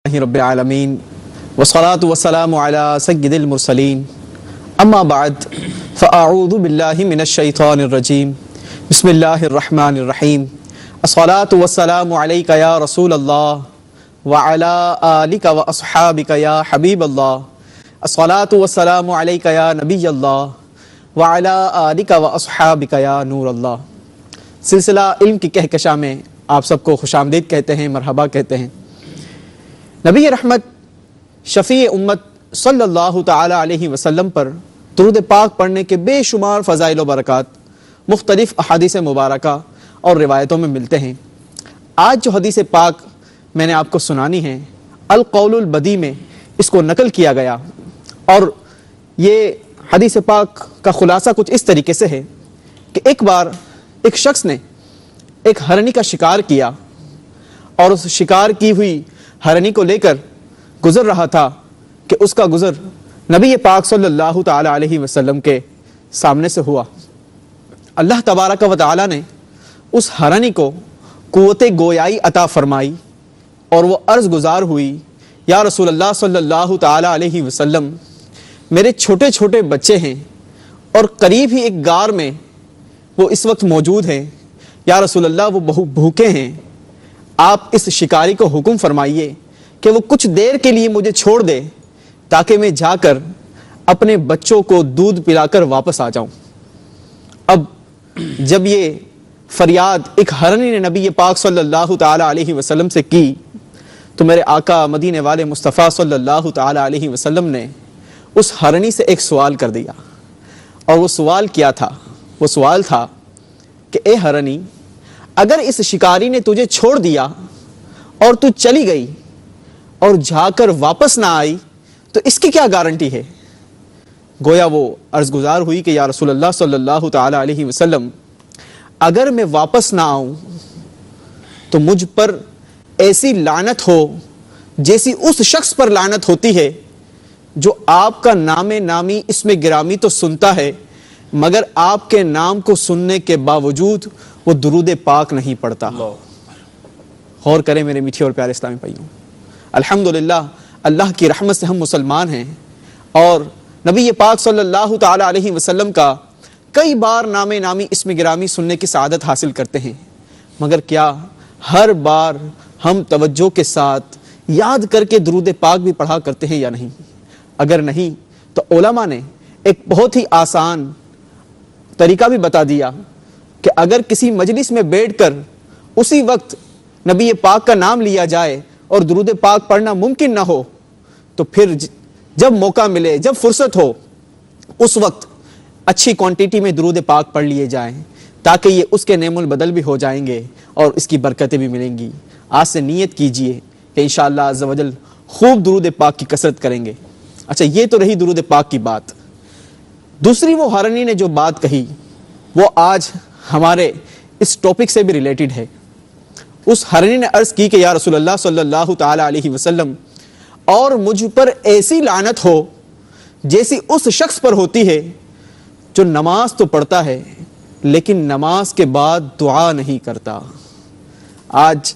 رب العالمین والصلاة والسلام علی سید المرسلین اما بعد فاعوذ باللہ من الشیطان الرجیم بسم اللہ الرحمن الرحیم الصلاة والسلام علیک یا رسول اللہ وعلی آلک واصحابک یا حبیب اللہ الصلاة والسلام علیک یا نبی اللہ وعلی آلک واصحابک یا نور اللہ۔ سلسلہ علم کی کہکشاں میں آپ سب کو خوش آمدید کہتے ہیں، مرحبا کہتے ہیں۔ نبی رحمت شفیع امت صلی اللہ تعالی علیہ وسلم پر درود پاک پڑھنے کے بے شمار فضائل و برکات مختلف احادیث مبارکہ اور روایتوں میں ملتے ہیں۔ آج جو حدیث پاک میں نے آپ کو سنانی ہے، القول البدی میں اس کو نقل کیا گیا، اور یہ حدیث پاک کا خلاصہ کچھ اس طریقے سے ہے کہ ایک بار ایک شخص نے ایک ہرنی کا شکار کیا، اور اس شکار کی ہوئی ہرنی کو لے کر گزر رہا تھا کہ اس کا گزر نبی پاک صلی اللہ تعالی علیہ وسلم کے سامنے سے ہوا۔ اللہ تبارک و تعالی نے اس ہرنی کو قوت گویائی عطا فرمائی، اور وہ عرض گزار ہوئی، یا رسول اللہ صلی اللہ تعالی علیہ وسلم، میرے چھوٹے چھوٹے بچے ہیں اور قریب ہی ایک غار میں وہ اس وقت موجود ہیں، یا رسول اللہ وہ بھوکے ہیں، آپ اس شکاری کو حکم فرمائیے کہ وہ کچھ دیر کے لیے مجھے چھوڑ دے تاکہ میں جا کر اپنے بچوں کو دودھ پلا کر واپس آ جاؤں۔ اب جب یہ فریاد ایک ہرنی نے نبی پاک صلی اللہ تعالی علیہ وسلم سے کی تو میرے آقا مدینے والے مصطفیٰ صلی اللہ تعالی علیہ وسلم نے اس ہرنی سے ایک سوال کر دیا، اور وہ سوال کیا تھا؟ وہ سوال تھا کہ اے ہرنی، اگر اس شکاری نے تجھے چھوڑ دیا اور تو چلی گئی اور جا کر واپس نہ آئی تو اس کی کیا گارنٹی ہے؟ گویا وہ عرض گزار ہوئی کہ یا رسول اللہ صلی اللہ تعالی علیہ وسلم، اگر میں واپس نہ آؤں تو مجھ پر ایسی لعنت ہو جیسی اس شخص پر لعنت ہوتی ہے جو آپ کا نام نامی اسم گرامی تو سنتا ہے مگر آپ کے نام کو سننے کے باوجود وہ درود پاک نہیں پڑھتا۔ غور کریں میرے میٹھے اور پیارے اسلامی بھائیوں، الحمدللہ اللہ کی رحمت سے ہم مسلمان ہیں، اور نبی پاک صلی اللہ تعالی علیہ وسلم کا کئی بار نام نامی اسم گرامی سننے کی سعادت حاصل کرتے ہیں، مگر کیا ہر بار ہم توجہ کے ساتھ یاد کر کے درود پاک بھی پڑھا کرتے ہیں یا نہیں؟ اگر نہیں تو علماء نے ایک بہت ہی آسان طریقہ بھی بتا دیا کہ اگر کسی مجلس میں بیٹھ کر اسی وقت نبی پاک کا نام لیا جائے اور درود پاک پڑھنا ممکن نہ ہو تو پھر جب موقع ملے، جب فرصت ہو، اس وقت اچھی کوانٹیٹی میں درود پاک پڑھ لیے جائیں تاکہ یہ اس کے نعم البدل بھی ہو جائیں گے اور اس کی برکتیں بھی ملیں گی۔ آج سے نیت کیجئے کہ انشاءاللہ عز و جل خوب درود پاک کی کثرت کریں گے۔ اچھا، یہ تو رہی درود پاک کی بات۔ دوسری وہ ہرنی نے جو بات کہی وہ آج ہمارے اس ٹاپک سے بھی ریلیٹڈ ہے۔ اس ہرنی نے عرض کی کہ یا رسول اللہ صلی اللہ تعالی علیہ وسلم، اور مجھ پر ایسی لعنت ہو جیسی اس شخص پر ہوتی ہے جو نماز تو پڑھتا ہے لیکن نماز کے بعد دعا نہیں کرتا۔ آج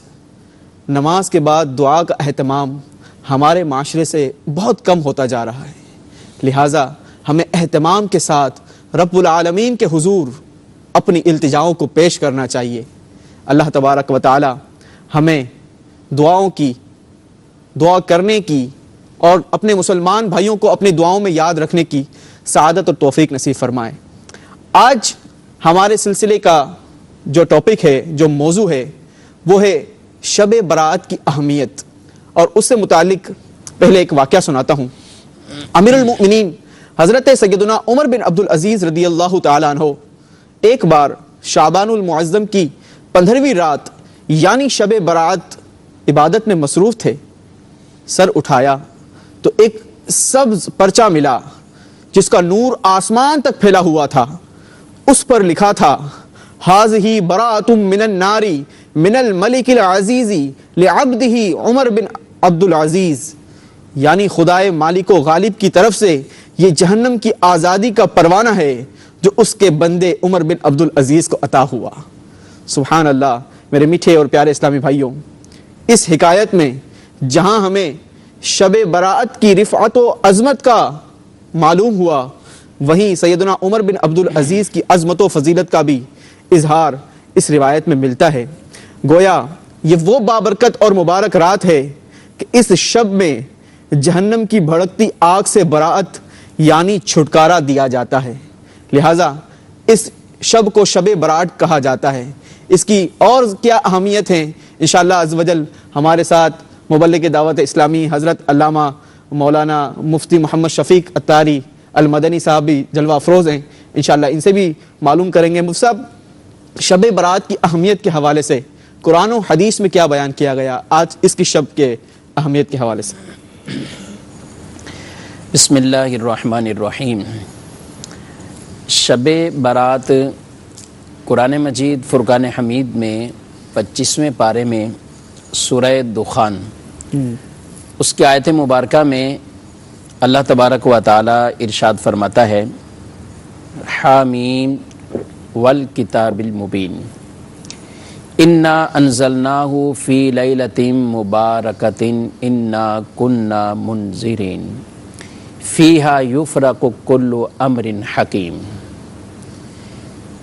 نماز کے بعد دعا کا اہتمام ہمارے معاشرے سے بہت کم ہوتا جا رہا ہے، لہٰذا ہمیں اہتمام کے ساتھ رب العالمین کے حضور اپنی التجاؤں کو پیش کرنا چاہیے۔ اللہ تبارک و تعالی ہمیں دعاؤں کی، دعا کرنے کی، اور اپنے مسلمان بھائیوں کو اپنی دعاؤں میں یاد رکھنے کی سعادت اور توفیق نصیب فرمائے۔ آج ہمارے سلسلے کا جو ٹاپک ہے، جو موضوع ہے، وہ ہے شب برات کی اہمیت، اور اس سے متعلق پہلے ایک واقعہ سناتا ہوں۔ امیر المؤمنین حضرت سیدنا عمر بن عبدالعزیز رضی اللہ تعالیٰ عنہ ایک بار شعبان المعظم کی 15ویں رات یعنی شب برات عبادت میں مصروف تھے۔ سر اٹھایا تو ایک سبز پرچہ ملا جس کا نور آسمان تک پھیلا ہوا تھا۔ اس پر لکھا تھا ھذہ براۃ من النار من الملک العزیز لعبدہ عمر بن عبدالعزیز، یعنی خدائے مالک و غالب کی طرف سے یہ جہنم کی آزادی کا پروانہ ہے جو اس کے بندے عمر بن عبدالعزیز کو عطا ہوا۔ سبحان اللہ۔ میرے میٹھے اور پیارے اسلامی بھائیوں، اس حکایت میں جہاں ہمیں شب براءت کی رفعت و عظمت کا معلوم ہوا، وہیں سیدنا عمر بن عبدالعزیز کی عظمت و فضیلت کا بھی اظہار اس روایت میں ملتا ہے۔ گویا یہ وہ بابرکت اور مبارک رات ہے کہ اس شب میں جہنم کی بھڑکتی آگ سے براءت یعنی چھٹکارا دیا جاتا ہے، لہٰذا اس شب کو شب براءت کہا جاتا ہے۔ اس کی اور کیا اہمیت ہے، انشاءاللہ عز و جل ہمارے ساتھ مبلغ دعوت اسلامی حضرت علامہ مولانا مفتی محمد شفیق عطاری المدنی صاحب بھی جلوہ افروز ہیں، انشاءاللہ ان سے بھی معلوم کریں گے۔ مفتی صاحب، شب برات کی اہمیت کے حوالے سے قرآن و حدیث میں کیا بیان کیا گیا آج اس کی شب کے اہمیت کے حوالے سے؟ بسم اللہ الرحمن الرحیم۔ شب برات قرآن مجید فرقان حمید میں 25ویں پارے میں سورہ دخان اس کی آیت مبارکہ میں اللہ تبارک و تعالی ارشاد فرماتا ہے، حامیم والکتاب المبین انا انزلناہ فی لیلۃ مبارکۃ انا کنا منذرین فیہا یفرق کل امر حکیم۔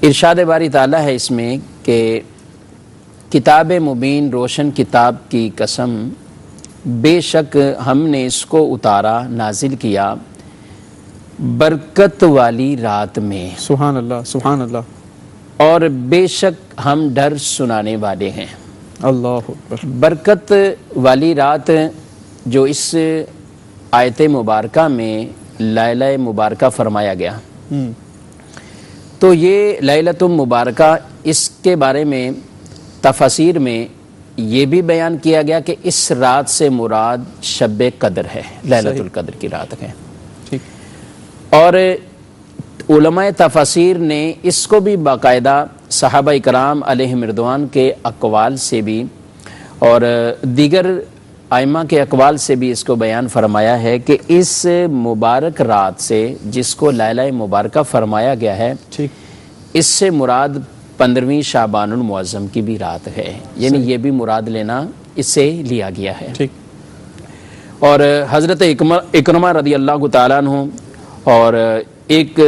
ارشاد باری تعالیٰ ہے اس میں کہ کتاب مبین، روشن کتاب کی قسم، بے شک ہم نے اس کو اتارا، نازل کیا برکت والی رات میں، سبحان اللہ سبحان اللہ، اور بے شک ہم ڈر سنانے والے ہیں۔ اللہ اکبر۔ برکت والی رات جو اس آیت مبارکہ میں لیلہ مبارکہ فرمایا گیا، تو یہ لیلۃ مبارکہ، اس کے بارے میں تفاسیر میں یہ بھی بیان کیا گیا کہ اس رات سے مراد شب قدر ہے، لیلۃ القدر کی رات ہے۔ اور علماء تفاسیر نے اس کو بھی باقاعدہ صحابہ کرام علیہم رضوان کے اقوال سے بھی اور دیگر ائمہ کے اقوال سے بھی اس کو بیان فرمایا ہے کہ اس مبارک رات سے جس کو لیلہ مبارکہ فرمایا گیا ہے، اس سے مراد 15ویں شعبان المعظم کی بھی رات ہے، یعنی یہ بھی مراد لینا اس سے لیا گیا ہے۔ اور حضرت اکرمہ رضی اللہ تعالیٰ عنہ اور ایک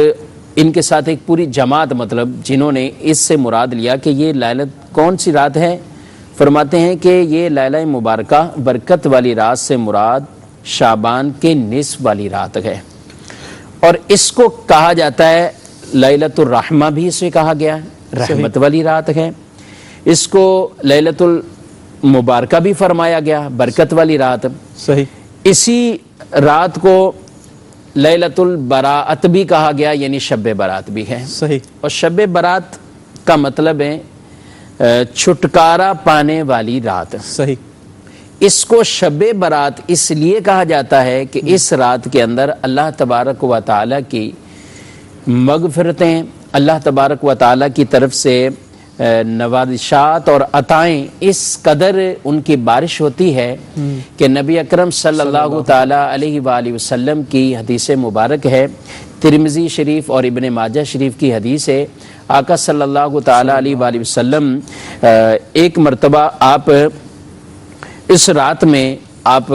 ان کے ساتھ ایک پوری جماعت، مطلب جنہوں نے اس سے مراد لیا کہ یہ لیلت کون سی رات ہے، فرماتے ہیں کہ یہ لیلہ مبارکہ برکت والی رات سے مراد شعبان کے نصف والی رات ہے، اور اس کو کہا جاتا ہے لیلۃ الرحمہ، بھی اسے کہا گیا رحمت والی رات ہے، اس کو لیلۃ المبارکہ بھی فرمایا گیا، برکت والی رات۔ صحیح۔ اسی رات کو لیلۃ البراءت بھی کہا گیا، یعنی شب برات بھی ہے۔ صحیح۔ اور شب برات کا مطلب ہے چھٹکارا پانے والی رات۔ صحیح۔ اس کو شب برات اس لیے کہا جاتا ہے کہ اس رات کے اندر اللہ تبارک و تعالیٰ کی مغفرتیں، اللہ تبارک و تعالیٰ کی طرف سے نوازشات اور عطائیں اس قدر ان کی بارش ہوتی ہے کہ نبی اکرم صلی اللہ تعالیٰ علیہ وآلہ وسلم کی حدیث مبارک ہے، ترمذی شریف اور ابن ماجہ شریف کی حدیث ہے، آقا صلی اللہ تعالیٰ علیہ وآلہ وسلم ایک مرتبہ آپ اس رات میں آپ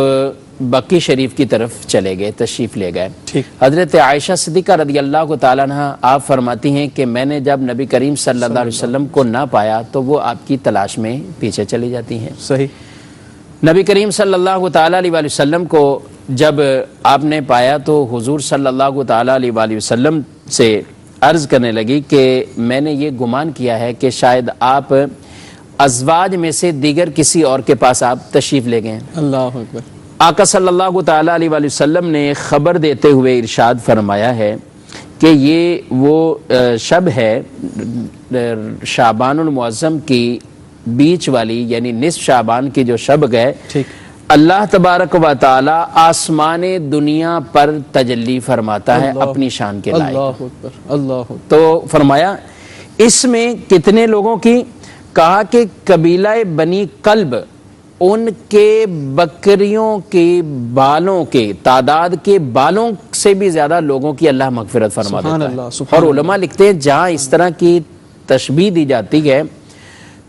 بقی شریف کی طرف چلے گئے، تشریف لے گئے۔ حضرت عائشہ صدیقہ رضی اللہ تعالیٰ عنہ آپ فرماتی ہیں کہ میں نے جب نبی کریم صلی اللہ علیہ وسلم کو نہ پایا تو وہ آپ کی تلاش میں پیچھے چلی جاتی ہیں۔ صحیح۔ نبی کریم صلی اللہ تعالیٰ علیہ وسلم کو جب آپ نے پایا تو حضور صلی اللہ تعالیٰ علیہ وسلم سے عرض کرنے لگی کہ میں نے یہ گمان کیا ہے کہ شاید آپ ازواج میں سے دیگر کسی اور کے پاس آپ تشریف لے گئے۔ اللہ اکبر۔ آقا صلی اللہ تعالیٰ علیہ وسلم نے خبر دیتے ہوئے ارشاد فرمایا ہے کہ یہ وہ شب ہے شعبان المعظم کی بیچ والی، یعنی نصف شعبان کی جو شب گئے، اللہ تبارک و تعالی آسمان دنیا پر تجلی فرماتا ہے اپنی شان کے لائق۔ اللہ اکبر۔ اللہ اکبر۔ تو فرمایا اس میں کتنے لوگوں کی، کہا کہ قبیلہ بنی کلب، ان کے بکریوں کے بالوں کے تعداد کے بالوں سے بھی زیادہ لوگوں کی اللہ مغفرت فرما دیتا ہے۔ اور علماء لکھتے ہیں جہاں اس طرح کی تشبیہ دی جاتی ہے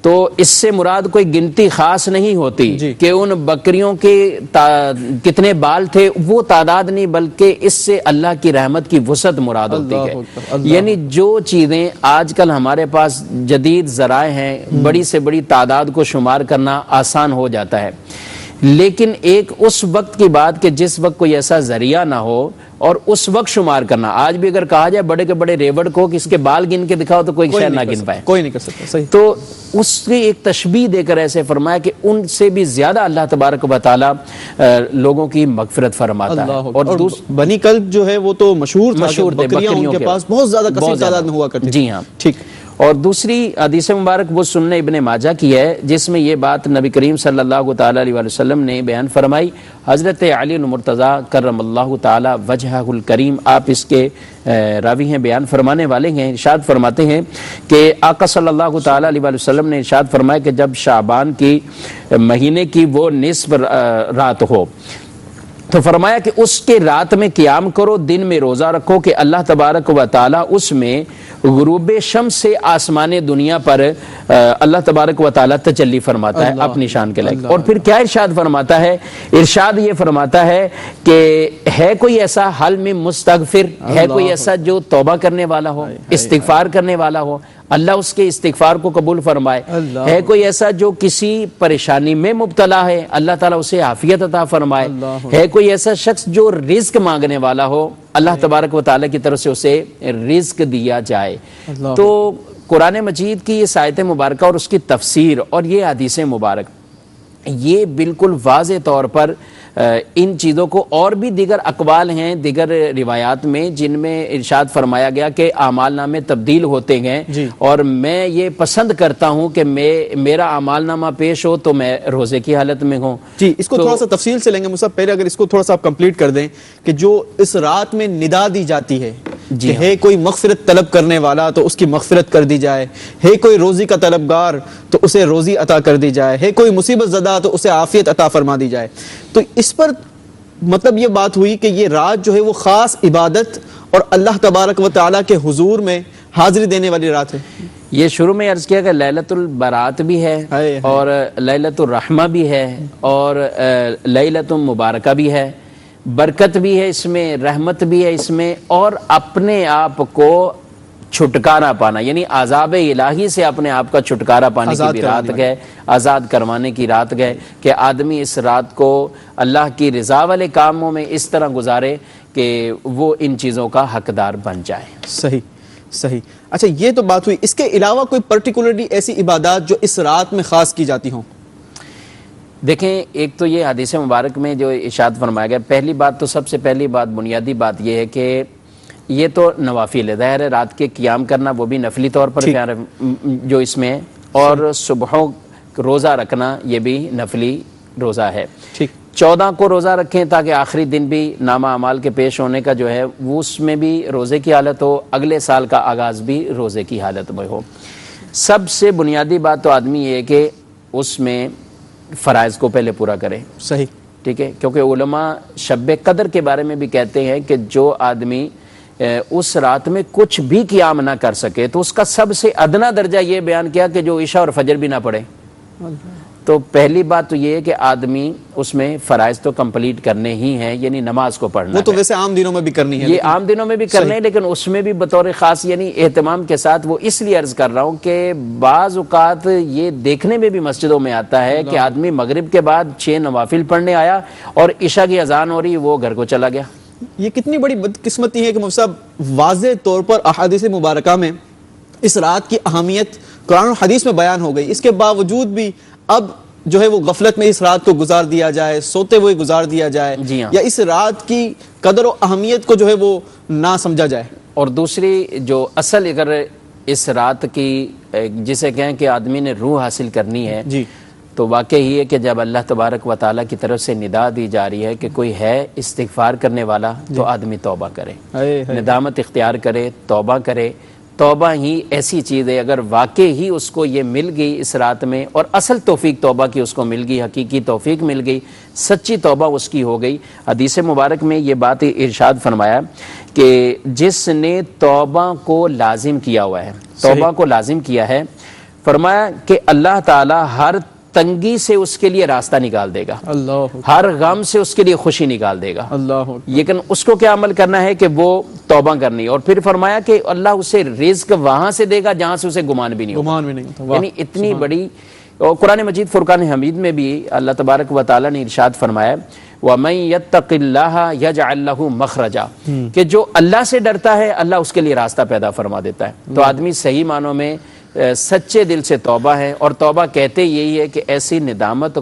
تو اس سے مراد کوئی گنتی خاص نہیں ہوتی جی کہ ان بکریوں کے کتنے بال تھے، وہ تعداد نہیں، بلکہ اس سے اللہ کی رحمت کی وسعت مراد ہوتی اللہ ہے۔ اکبر، اللہ یعنی جو چیزیں آج کل ہمارے پاس جدید ذرائع ہیں، بڑی سے بڑی تعداد کو شمار کرنا آسان ہو جاتا ہے، لیکن ایک اس وقت کی بات کہ جس وقت کوئی ایسا ذریعہ نہ ہو اور اس وقت شمار کرنا۔ آج بھی اگر کہا جائے بڑے کے بڑے ریوڑ کو کہ اس کے بال گن کے دکھاؤ تو کوئی شاید نہ گن پائے، کوئی نہیں کر سکتا، صحیح۔ تو اس کی ایک تشبیہ دے کر ایسے فرمایا کہ ان سے بھی زیادہ اللہ تبارک و تعالی لوگوں کی مغفرت فرماتا ہے۔ اور بنی کلب جو ہے وہ تو مشہور تھا، مشہور تھے، بکریاں ان کے پاس بہت زیادہ کثیر تعداد میں ہوا کرتی تھی۔ جی ہاں، ٹھیک۔ اور دوسری حدیث مبارک وہ سنن ابن ماجہ کی ہے، جس میں یہ بات نبی کریم صلی اللہ تعالی علیہ وسلم نے بیان فرمائی۔ حضرت علی المرتضیٰ کرم اللہ تعالی وجہہ الکریم، آپ اس کے راوی ہیں، بیان فرمانے والے ہیں، ارشاد فرماتے ہیں کہ آقا صلی اللہ تعالی علیہ وسلم نے ارشاد فرمایا کہ جب شعبان کی مہینے کی وہ نصف رات ہو تو فرمایا کہ اس کے رات میں قیام کرو، دن میں روزہ رکھو کہ اللہ تبارک و تعالی اس میں غروب شمس سے آسمان دنیا پر اللہ تبارک و تعالی تجلی فرماتا ہے اپنی شان کے لائق۔ اور پھر کیا ارشاد فرماتا ہے؟ ارشاد یہ فرماتا ہے کہ ہے کوئی ایسا حل میں مستغفر، ہے کوئی ایسا جو توبہ کرنے والا ہو، استغفار کرنے والا ہو، اللہ اس کے استغفار کو قبول فرمائے، ہے کوئی ایسا جو کسی پریشانی میں مبتلا ہے، اللہ تعالیٰ اسے عافیت عطا فرمائے، ہے کوئی ایسا شخص جو رزق مانگنے والا ہو، اللہ تبارک و تعالیٰ کی طرف سے اسے رزق دیا جائے۔ تو قرآن مجید کی یہ آیت مبارکہ اور اس کی تفسیر اور یہ حدیث مبارک، یہ بالکل واضح طور پر ان چیزوں کو، اور بھی دیگر اقوال ہیں دیگر روایات میں جن میں ارشاد فرمایا گیا کہ اعمال نامے تبدیل ہوتے ہیں، اور میں یہ پسند کرتا ہوں کہ میرا اعمال نامہ پیش ہو تو میں روزے کی حالت میں ہوں۔ جی، اس کو تھوڑا سا تفصیل سے لیں گے مصعب، پہلے اگر اس کو تھوڑا سا آپ کمپلیٹ کر دیں کہ جو اس رات میں ندا دی جاتی ہے کہ ہے کوئی مغفرت طلب کرنے والا تو اس کی مغفرت کر دی جائے، ہے کوئی روزی کا طلبگار تو اسے روزی عطا کر دی جائے، ہے کوئی مصیبت زدہ تو اسے عافیت عطا فرما دی جائے، تو اس پر مطلب یہ بات ہوئی کہ یہ رات جو ہے وہ خاص عبادت اور اللہ تبارک و تعالیٰ کے حضور میں حاضری دینے والی رات ہے۔ یہ شروع میں عرض کیا کہ لیلۃ البرات بھی ہے اور لیلۃ الرحمہ بھی ہے اور لیلۃ مبارکہ بھی ہے، برکت بھی ہے اس میں، رحمت بھی ہے اس میں، اور اپنے آپ کو چھٹکارا پانا، یعنی عذاب الہی سے اپنے آپ کا چھٹکارا پانے کی بھی رات گئے، آزاد کروانے کی رات گئے کہ آدمی اس رات کو اللہ کی رضا والے کاموں میں اس طرح گزارے کہ وہ ان چیزوں کا حقدار بن جائے۔ صحیح صحیح۔ اچھا، یہ تو بات ہوئی، اس کے علاوہ کوئی پرٹیکولرلی ایسی عبادات جو اس رات میں خاص کی جاتی ہوں؟ دیکھیں، ایک تو یہ حدیث مبارک میں جو ارشاد فرمایا گیا، پہلی بات تو سب سے پہلی بات بنیادی بات یہ ہے کہ یہ تو نوافل ہے، ظاہر ہے رات کے قیام کرنا وہ بھی نفلی طور پر جو اس میں ہے، اور صبحوں روزہ رکھنا یہ بھی نفلی روزہ ہے۔ 14 کو روزہ رکھیں تاکہ آخری دن بھی نامہ اعمال کے پیش ہونے کا جو ہے وہ اس میں بھی روزے کی حالت ہو، اگلے سال کا آغاز بھی روزے کی حالت میں ہو۔ سب سے بنیادی بات تو آدمی یہ ہے کہ اس میں فرائض کو پہلے پورا کرے۔ صحیح، ٹھیک ہے، کیونکہ علماء شب قدر کے بارے میں بھی کہتے ہیں کہ جو آدمی اس رات میں کچھ بھی قیام نہ کر سکے تو اس کا سب سے ادنا درجہ یہ بیان کیا کہ جو عشاء اور فجر بھی نہ پڑھے۔ تو پہلی بات تو یہ ہے کہ آدمی اس میں فرائض تو کمپلیٹ کرنے ہی ہیں، یعنی نماز کو پڑھنا، وہ تو ویسے عام دنوں میں بھی کرنی ہے، یہ عام دنوں میں بھی کرنے ہیں، لیکن اس میں بھی بطور خاص یعنی اہتمام کے ساتھ، وہ اس لیے عرض کر رہا ہوں کہ بعض اوقات یہ دیکھنے میں بھی مسجدوں میں آتا ہے کہ آدمی مغرب کے بعد 6 نوافل پڑھنے آیا اور عشاء کی اذان ہو رہی وہ گھر کو چلا گیا۔ یہ کتنی بڑی بدقسمتی ہے کہ مفتی صاحب واضح طور پر احادیث مبارکہ میں اس رات کی اہمیت قرآن و حدیث میں بیان ہو گئی، اس کے باوجود بھی اب جو ہے وہ غفلت میں اس رات کو گزار دیا جائے، سوتے ہوئے گزار دیا جائے، یا اس رات کی قدر و اہمیت کو جو ہے وہ نہ سمجھا جائے۔ اور دوسری جو اصل اگر اس رات کی جسے کہیں کہ آدمی نے روح حاصل کرنی ہے، تو واقعی یہ ہے کہ جب اللہ تبارک و تعالیٰ کی طرف سے ندا دی جا رہی ہے کہ کوئی ہے استغفار کرنے والا تو آدمی توبہ کرے، ندامت اختیار کرے، توبہ کرے۔ توبہ ہی ایسی چیز ہے، اگر واقعی ہی اس کو یہ مل گئی اس رات میں، اور اصل توفیق توبہ کی اس کو مل گئی، حقیقی توفیق مل گئی، سچی توبہ اس کی ہو گئی۔ حدیث مبارک میں یہ بات ارشاد فرمایا کہ جس نے توبہ کو لازم کیا ہوا ہے، توبہ کو لازم کیا ہے، فرمایا کہ اللہ تعالیٰ ہر تنگی سے اس کے لیے راستہ نکال دے گا، اللہ ہر غم سے اس کے لیے خوشی نکال دے گا، اللہ لیکن اس کو کیا عمل کرنا ہے کہ وہ توبہ کرنی ہے۔ اور پھر فرمایا کہ اللہ اسے رزق وہاں سے دے گا جہاں سے اسے گمان بھی نہیں ہوگا، گمان بھی نہیں ہوتا۔ یعنی اتنی بڑی۔ اور قرآن مجید فرقان حمید میں بھی اللہ تبارک و تعالیٰ نے ارشاد فرمایا وَمَن يَتَّقِ اللَّهَ يَجْعَلْ لَهُ مَخْرَجًا، کہ جو اللہ سے ڈرتا ہے اللہ اس کے لیے راستہ پیدا فرما دیتا ہے۔ تو آدمی صحیح معنوں میں سچے دل سے توبہ ہے، اور توبہ کہتے یہی ہے کہ ایسی ندامت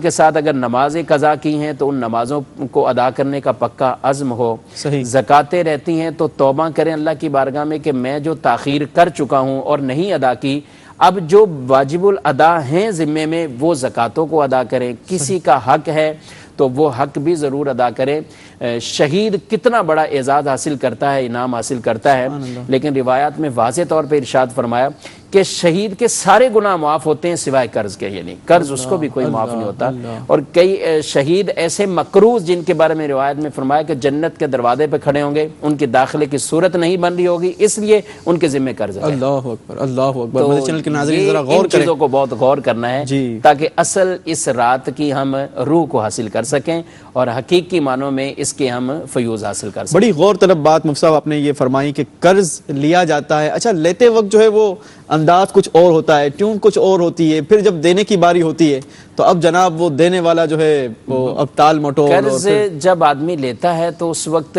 کے ساتھ اگر نمازیں قضا کی ہیں تو ان نمازوں کو ادا کرنے کا پکا عزم ہو، صحیح، زکاتیں رہتی ہیں تو توبہ کریں اللہ کی بارگاہ میں کہ میں جو تاخیر کر چکا ہوں اور نہیں ادا کی، اب جو واجب الادا ہیں ذمے میں وہ زکاتوں کو ادا کریں، کسی کا حق ہے تو وہ حق بھی ضرور ادا کریں۔ شہید کتنا بڑا اعزاز حاصل کرتا ہے، انعام حاصل کرتا ہے، لیکن روایات میں واضح طور پہ ارشاد فرمایا کہ شہید کے سارے گناہ معاف ہوتے ہیں سوائے قرض کے، یعنی قرض اس کو بھی کوئی معاف نہیں ہوتا۔ اور کئی شہید ایسے مقروض جن کے بارے میں روایت میں فرمایا کہ جنت کے دروازے پہ کھڑے ہوں گے، ان کے داخلے کی صورت نہیں بن رہی ہوگی، اس لیے ان کے ذمہ قرض ہے۔ اللہ اکبر، اللہ اکبر۔ تو مدنی چینل کے ناظرین ذرا ان غور کریں، چیزوں کو بہت غور کرنا ہے جی، تاکہ اصل اس رات کی ہم روح کو حاصل کر سکیں اور حقیقی معنوں میں اس کے ہم فیوز حاصل کر سکیں۔ بڑی غور طلب بات مفتی صاحب آپ نے یہ فرمائی کہ قرض لیا جاتا ہے، اچھا لیتے وقت جو ہے وہ انداز کچھ اور ہوتا ہے، ٹیون کچھ اور ہوتی ہے، پھر جب دینے کی باری ہوتی ہے تو اب جناب وہ دینے والا جو ہے وہ اب تال مٹول۔ قرض جب آدمی لیتا ہے تو اس وقت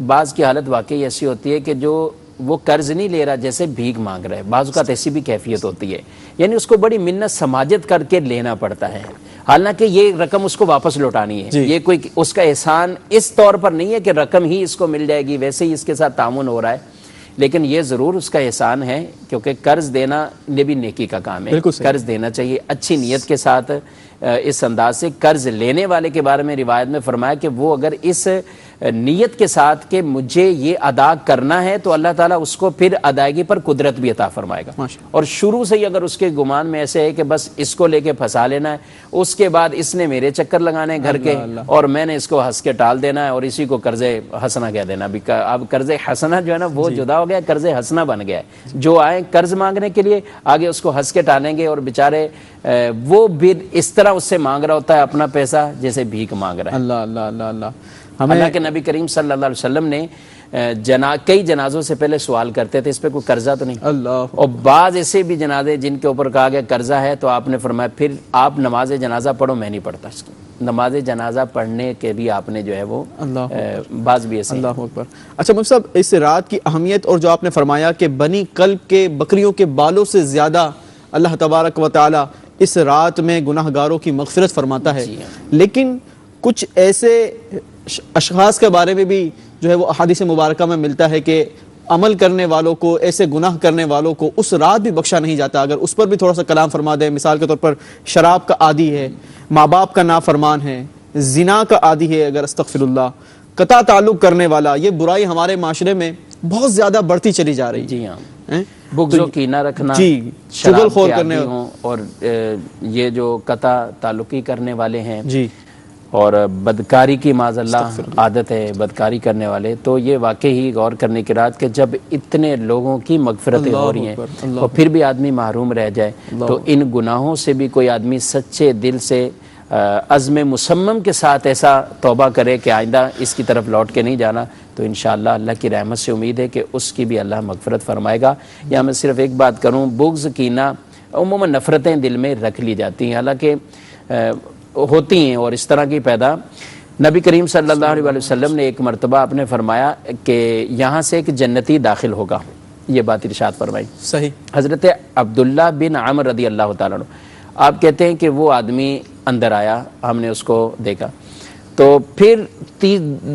بعض کی حالت واقعی ایسی ہوتی ہے کہ جو وہ قرض نہیں لے رہا، جیسے بھیک مانگ رہا ہے، بعض اوقات ایسی بھی کیفیت ہوتی ہے، یعنی اس کو بڑی منت سماجت کر کے لینا پڑتا ہے، حالانکہ یہ رقم اس کو واپس لوٹانی ہے، یہ کوئی اس کا احسان اس طور پر نہیں ہے کہ رقم ہی اس کو مل جائے گی، ویسے ہی اس کے ساتھ تعاون ہو رہا ہے، لیکن یہ ضرور اس کا احسان ہے کیونکہ قرض دینا یہ بھی نیکی کا کام ہے، قرض دینا چاہیے اچھی نیت کے ساتھ۔ اس انداز سے قرض لینے والے کے بارے میں روایت میں فرمایا کہ وہ اگر اس نیت کے ساتھ کہ مجھے یہ ادا کرنا ہے تو اللہ تعالیٰ اس کو پھر ادائیگی پر قدرت بھی عطا فرمائے گا، اور شروع سے ہی اگر اس کے گمان میں ایسے ہے کہ بس اس کو لے کے پھنسا لینا ہے، اس کے بعد اس نے میرے چکر لگانے ہیں گھر کے اور میں نے اس کو ہنس کے ٹال دینا ہے اور اسی کو قرض حسنہ کہہ دینا۔ اب قرض حسنہ جو ہے نا وہ جدا ہو گیا، قرض حسنہ بن گیا ہے، جو آئیں قرض مانگنے کے لیے آگے اس کو ہنس کے ٹالیں گے، اور بیچارے وہ بھی اس طرح اس سے مانگ رہا ہوتا ہے اپنا پیسہ جیسے بھیک مانگ رہا ہے۔ اللہ اللہ اللہ اللہ۔ اللہ کے نبی کریم صلی اللہ علیہ وسلم نے کئی جنازوں سے پہلے سوال کرتے تھے اس پہ کوئی قرضہ تو نہیں، اللہ، اور بعض ایسے بھی جنازے جن کے اوپر کہا گیا قرضہ ہے تو آپ نے فرمایا پھر آپ نماز جنازہ پڑھو، میں نہیں پڑھتا اس کی، نماز جنازہ پڑھنے کے بھی آپ نے جو ہے وہ بعض بھی ایسے۔ اللہ اکبر۔ اچھا مفتی صاحب اس رات کی اہمیت اور جو آپ نے فرمایا کہ بنی کلب کے بکریوں کے بالوں سے زیادہ اللہ تبارک و تعالی اس رات میں گناہ گاروں کی مغفرت فرماتا ہے، لیکن کچھ ایسے اشخاص کے بارے میں بھی جو ہے وہ احادیث مبارکہ میں ملتا ہے کہ عمل کرنے والوں کو، ایسے گناہ کرنے والوں کو اس رات بھی بخشا نہیں جاتا۔ اگر اس پر بھی تھوڑا سا کلام فرما دیں، مثال کے طور پر شراب کا عادی ہے، ماں باپ کا نافرمان ہے، زنا کا عادی ہے، اگر استغفر اللہ، قطع تعلق کرنے والا، یہ برائی ہمارے معاشرے میں بہت زیادہ بڑھتی چلی جا رہی ہے۔ جی ہاں، بغض و کینہ رکھنا، جی، چغل خور کرنے اور یہ جو قطع تعلقی کرنے والے ہیں، جی، اور بدکاری کی معاذ اللہ عادت ہے بدکاری کرنے والے، تو یہ واقعی غور کرنے کی رات کہ جب اتنے لوگوں کی مغفرتیں ہو رہی ہیں اور پھر بھی آدمی محروم رہ جائے، تو ان گناہوں سے بھی کوئی آدمی سچے دل سے عزم مصمم کے ساتھ ایسا توبہ کرے کہ آئندہ اس کی طرف لوٹ کے نہیں جانا، تو انشاءاللہ اللہ کی رحمت سے امید ہے کہ اس کی بھی اللہ مغفرت فرمائے گا۔ یا میں صرف ایک بات کروں، بغض کینہ عموماً نفرتیں دل میں رکھ لی جاتی ہیں، حالانکہ ہوتی ہیں اور اس طرح کی پیدا۔ نبی کریم صلی اللہ علیہ وسلم نے ایک مرتبہ آپ نے فرمایا کہ یہاں سے ایک جنتی داخل ہوگا، یہ بات ارشاد فرمائی۔ صحیح۔ حضرت عبداللہ بن عمر رضی اللہ تعالیٰ عنہ، آپ کہتے ہیں کہ وہ آدمی اندر آیا، ہم نے اس کو دیکھا، تو پھر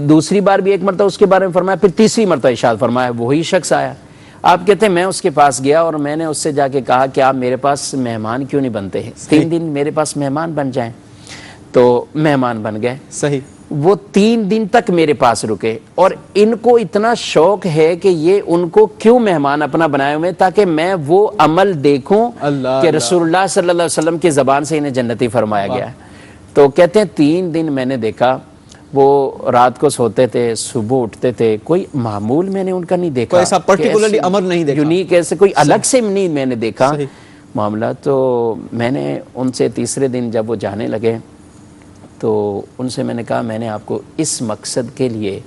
دوسری بار بھی ایک مرتبہ اس کے بارے میں فرمایا، پھر تیسری مرتبہ ارشاد فرمایا وہی شخص آیا۔ آپ کہتے ہیں میں اس کے پاس گیا اور میں نے اس سے جا کے کہا کہ آپ میرے پاس مہمان کیوں نہیں بنتے ہیں، 3 دن میرے پاس مہمان بن جائیں، تو مہمان بن گئے۔ صحیح۔ وہ 3 دن تک میرے پاس رکے، اور ان کو اتنا شوق ہے کہ یہ ان کو کیوں مہمان اپنا بنائے ہوئے تاکہ میں وہ عمل دیکھوں کہ رسول اللہ صلی اللہ علیہ وسلم کی زبان سے انہیں جنتی فرمایا گیا ہے۔ تو کہتے ہیں 3 دن میں نے دیکھا وہ رات کو سوتے تھے، صبح اٹھتے تھے، کوئی معمول میں نے ان کا نہیں دیکھا، کوئی ایسا پرٹیکولرلی امر نہیں دیکھا، یونیک ایسے کوئی الگ سے نہیں میں نے دیکھا صحیح۔ معاملہ۔ تو میں نے ان سے تیسرے دن جب وہ جانے لگے تو ان سے میں نے کہا میں نے آپ کو اس مقصد کے لیے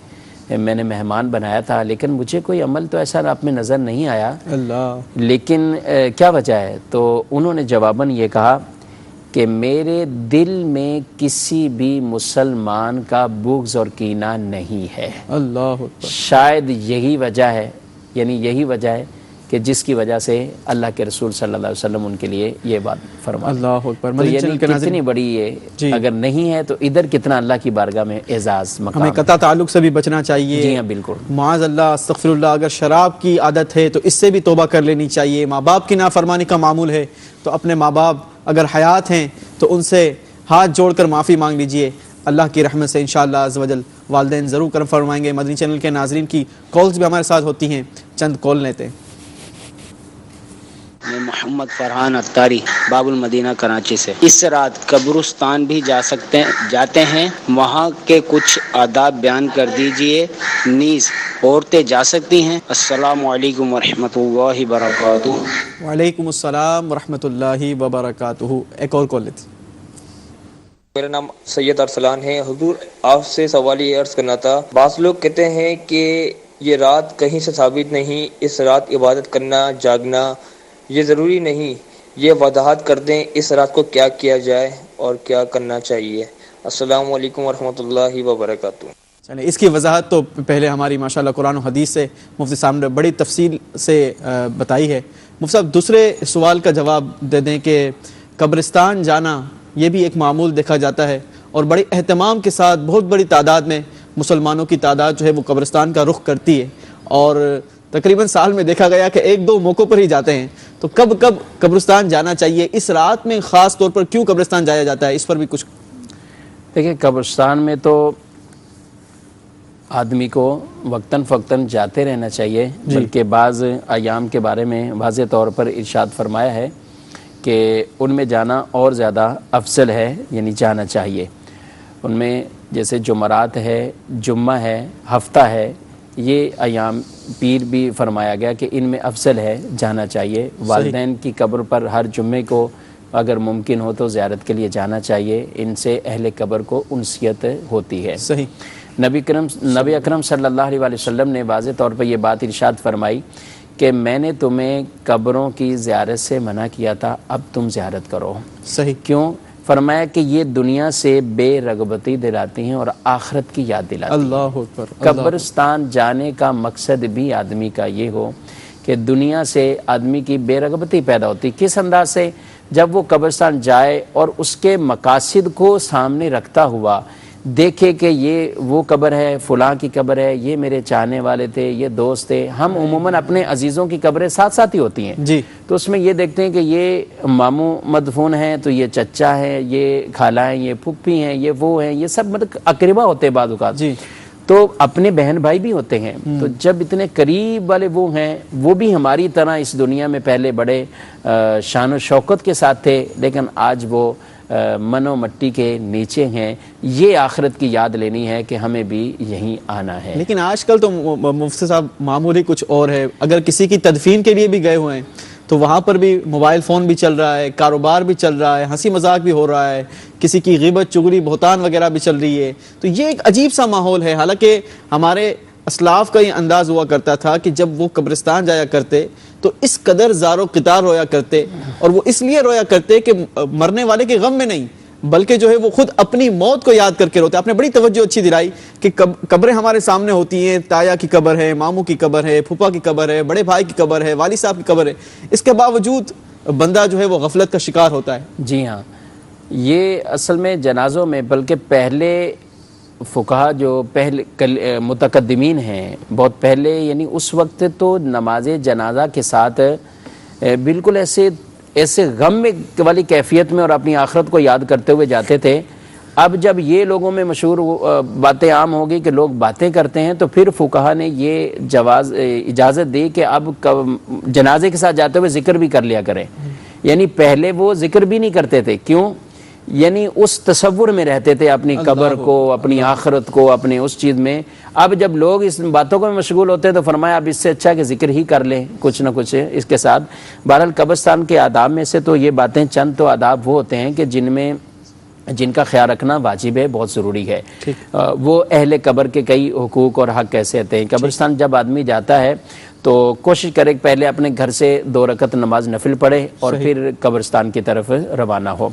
میں نے مہمان بنایا تھا، لیکن مجھے کوئی عمل تو ایسا آپ میں نظر نہیں آیا، اللہ، لیکن کیا وجہ ہے؟ تو انہوں نے جواباً یہ کہا کہ میرے دل میں کسی بھی مسلمان کا بغض اور کینہ نہیں ہے، اللہ اکبر، شاید یہی وجہ ہے، یعنی یہی وجہ ہے کہ جس کی وجہ سے اللہ کے رسول صلی اللہ علیہ وسلم ان کے لیے یہ بات فرما دیں۔ اللہ اکبر، تو مدنی یعنی چینل کے ناظرین، کتنی بڑی یہ جی، اگر نہیں ہے تو ادھر کتنا اللہ کی بارگاہ میں اعزاز مقام ہمیں ہے۔ قطع تعلق سے بھی بچنا چاہیے۔ جی ہاں بالکل، معاذ اللہ، استغفر اللہ، اگر شراب کی عادت ہے تو اس سے بھی توبہ کر لینی چاہیے۔ ماں باپ کی نافرمانی کا معمول ہے تو اپنے ماں باپ اگر حیات ہیں تو ان سے ہاتھ جوڑ کر معافی مانگ لیجئے، اللہ کی رحمت سے انشاءاللہ عز و جل والدین ضرور کرم فرمائیں گے۔ مدنی چینل کے ناظرین کی کالز بھی ہمارے ساتھ ہوتی ہیں، چند کال لیتے ہیں۔ میں محمد فرحان اتاری باب المدینہ کراچی سے۔ اس رات قبرستان بھی جاتے ہیں، وہاں کے کچھ آداب بیان کر دیجئے، نیز عورتیں جا سکتی ہیں؟ السلام علیکم ورحمۃ اللہ وبرکاتہ۔ وعلیکم السلام ورحمۃ اللہ وبرکاتہ۔ ایک اور کال لیتے ہیں۔ میرا نام سید ارسلان ہے۔ حضور آپ سے سوال یہ عرض کرنا تھا، بعض لوگ کہتے ہیں کہ یہ رات کہیں سے ثابت نہیں، اس رات عبادت کرنا، جاگنا یہ ضروری نہیں، یہ وضاحت کر دیں اس رات کو کیا کیا جائے اور کیا کرنا چاہیے؟ السلام علیکم ورحمۃ اللہ وبرکاتہ۔ چلیں، اس کی وضاحت تو پہلے ہماری ماشاءاللہ قرآن و حدیث سے مفتی صاحب نے بڑی تفصیل سے بتائی ہے۔ مفتی صاحب دوسرے سوال کا جواب دے دیں کہ قبرستان جانا یہ بھی ایک معمول دیکھا جاتا ہے اور بڑے اہتمام کے ساتھ بہت بڑی تعداد میں مسلمانوں کی تعداد جو ہے وہ قبرستان کا رخ کرتی ہے، اور تقریباً سال میں دیکھا گیا کہ ایک دو موقعوں پر ہی جاتے ہیں۔ تو کب قبرستان جانا چاہیے؟ اس رات میں خاص طور پر کیوں قبرستان جایا جاتا ہے؟ اس پر بھی کچھ دیکھیں، قبرستان میں تو آدمی کو وقتاً فوقتاً جاتے رہنا چاہیے، بلکہ بعض ایام کے بارے میں واضح طور پر ارشاد فرمایا ہے کہ ان میں جانا اور زیادہ افضل ہے، یعنی جانا چاہیے۔ ان میں جیسے جمعرات ہے، جمعہ ہے، ہفتہ ہے، یہ ایام پیر بھی فرمایا گیا کہ ان میں افضل ہے، جانا چاہیے۔ والدین کی قبر پر ہر جمعے کو اگر ممکن ہو تو زیارت کے لیے جانا چاہیے، ان سے اہل قبر کو انسیت ہوتی ہے۔ صحیح۔ نبی اکرم صلی اللہ علیہ وسلم نے واضح طور پر یہ بات ارشاد فرمائی کہ میں نے تمہیں قبروں کی زیارت سے منع کیا تھا، اب تم زیارت کرو۔ صحیح۔ کیوں؟ فرمایا کہ یہ دنیا سے بے رغبتی دلاتی ہیں اور آخرت کی یاد دلاتی ہیں۔ اللہ اکبر۔ قبرستان جانے کا مقصد بھی آدمی کا یہ ہو کہ دنیا سے آدمی کی بے رغبتی پیدا ہوتی۔ کس انداز سے؟ جب وہ قبرستان جائے اور اس کے مقاصد کو سامنے رکھتا ہوا دیکھے کہ یہ وہ قبر ہے، فلاں کی قبر ہے، یہ میرے چاہنے والے تھے، یہ دوست تھے۔ ہم عموماً اپنے عزیزوں کی قبریں ساتھ ساتھ ہی ہوتی ہیں، جی، تو اس میں یہ دیکھتے ہیں کہ یہ ماموں مدفون ہیں، تو یہ چچا ہے، یہ خالہ ہیں، یہ پھپھی ہیں، یہ وہ ہیں، یہ سب مطلب اقربا ہوتے ہیں بعض اوقات، جی، تو اپنے بہن بھائی بھی ہوتے ہیں۔ تو جب اتنے قریب والے وہ ہیں، وہ بھی ہماری طرح اس دنیا میں پہلے بڑے شان و شوکت کے ساتھ تھے، لیکن آج وہ من و مٹی کے نیچے ہیں۔ یہ آخرت کی یاد لینی ہے کہ ہمیں بھی یہیں آنا ہے۔ لیکن آج کل تو مفتی صاحب معمولی کچھ اور ہے۔ اگر کسی کی تدفین کے لیے بھی گئے ہوئے ہیں تو وہاں پر بھی موبائل فون بھی چل رہا ہے، کاروبار بھی چل رہا ہے، ہنسی مذاق بھی ہو رہا ہے، کسی کی غیبت چغلی بہتان وغیرہ بھی چل رہی ہے۔ تو یہ ایک عجیب سا ماحول ہے۔ حالانکہ ہمارے اسلاف کا یہ انداز ہوا کرتا تھا کہ جب وہ قبرستان جایا کرتے تو اس قدر زار و قطار رویا کرتے، اور وہ اس لیے رویا کرتے کہ مرنے والے کے غم میں نہیں بلکہ جو ہے وہ خود اپنی موت کو یاد کر کے روتے۔ آپ نے بڑی توجہ اچھی دلائی کہ قبریں ہمارے سامنے ہوتی ہیں، تایا کی قبر ہے، ماموں کی قبر ہے، پھوپھا کی قبر ہے، بڑے بھائی کی قبر ہے، والد صاحب کی قبر ہے، اس کے باوجود بندہ جو ہے وہ غفلت کا شکار ہوتا ہے۔ جی ہاں، یہ اصل میں جنازوں میں، بلکہ پہلے فقہا جو پہلے متقدمین ہیں بہت پہلے، یعنی اس وقت تو نماز جنازہ کے ساتھ بالکل ایسے غم والی کیفیت میں اور اپنی آخرت کو یاد کرتے ہوئے جاتے تھے۔ اب جب یہ لوگوں میں مشہور باتیں عام ہو گئی کہ لوگ باتیں کرتے ہیں، تو پھر فقہا نے یہ اجازت دی کہ اب جنازے کے ساتھ جاتے ہوئے ذکر بھی کر لیا کریں۔ یعنی پہلے وہ ذکر بھی نہیں کرتے تھے، کیوں؟ یعنی اس تصور میں رہتے تھے اپنی قبر کو، اپنی آخرت کو، اپنی اس چیز میں. اب جب لوگ اس باتوں کو مشغول ہوتے ہیں تو فرمایا اب اس سے اچھا کہ ذکر ہی کر لیں کچھ نہ کچھ اس کے ساتھ. بہرحال قبرستان کے آداب میں سے تو یہ باتیں چند تو آداب وہ ہوتے ہیں کہ جن کا خیال رکھنا واجب ہے، بہت ضروری ہے. وہ اہل قبر کے کئی حقوق اور حق کیسے ہوتے ہیں. قبرستان جب آدمی جاتا ہے تو کوشش کرے کہ پہلے اپنے گھر سے 2 رکعت نماز نفل پڑھے اور پھر قبرستان کی طرف روانہ ہو.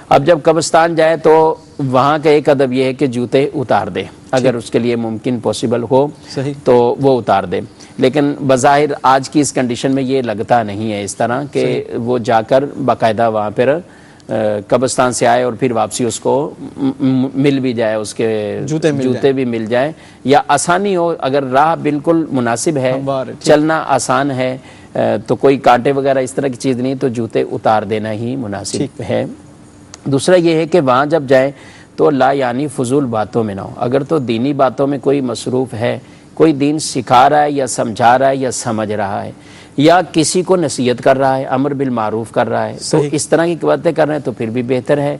اب جب قبرستان جائے تو وہاں کا ایک ادب یہ ہے کہ جوتے اتار دے، اگر اس کے لیے ممکن پاسبل ہو تو وہ اتار دے. لیکن بظاہر آج کی اس کنڈیشن میں یہ لگتا نہیں ہے اس طرح کہ وہ جا کر باقاعدہ وہاں پر قبرستان سے آئے اور پھر واپسی اس کو مل بھی جائے، اس کے جوتے بھی مل جائے، یا آسانی ہو. اگر راہ بالکل مناسب ہے، چلنا آسان ہے، تو کوئی کانٹے وغیرہ اس طرح کی چیز نہیں، تو جوتے اتار دینا ہی مناسب ہے. دوسرا یہ ہے کہ وہاں جب جائیں تو لا یعنی فضول باتوں میں نہ ہو. اگر تو دینی باتوں میں کوئی مصروف ہے، کوئی دین سکھا رہا ہے یا سمجھا رہا ہے یا سمجھ رہا ہے، یا کسی کو نصیحت کر رہا ہے، امر بالمعروف کر رہا ہے، تو اس طرح کی باتیں کر رہے ہیں تو پھر بھی بہتر ہے.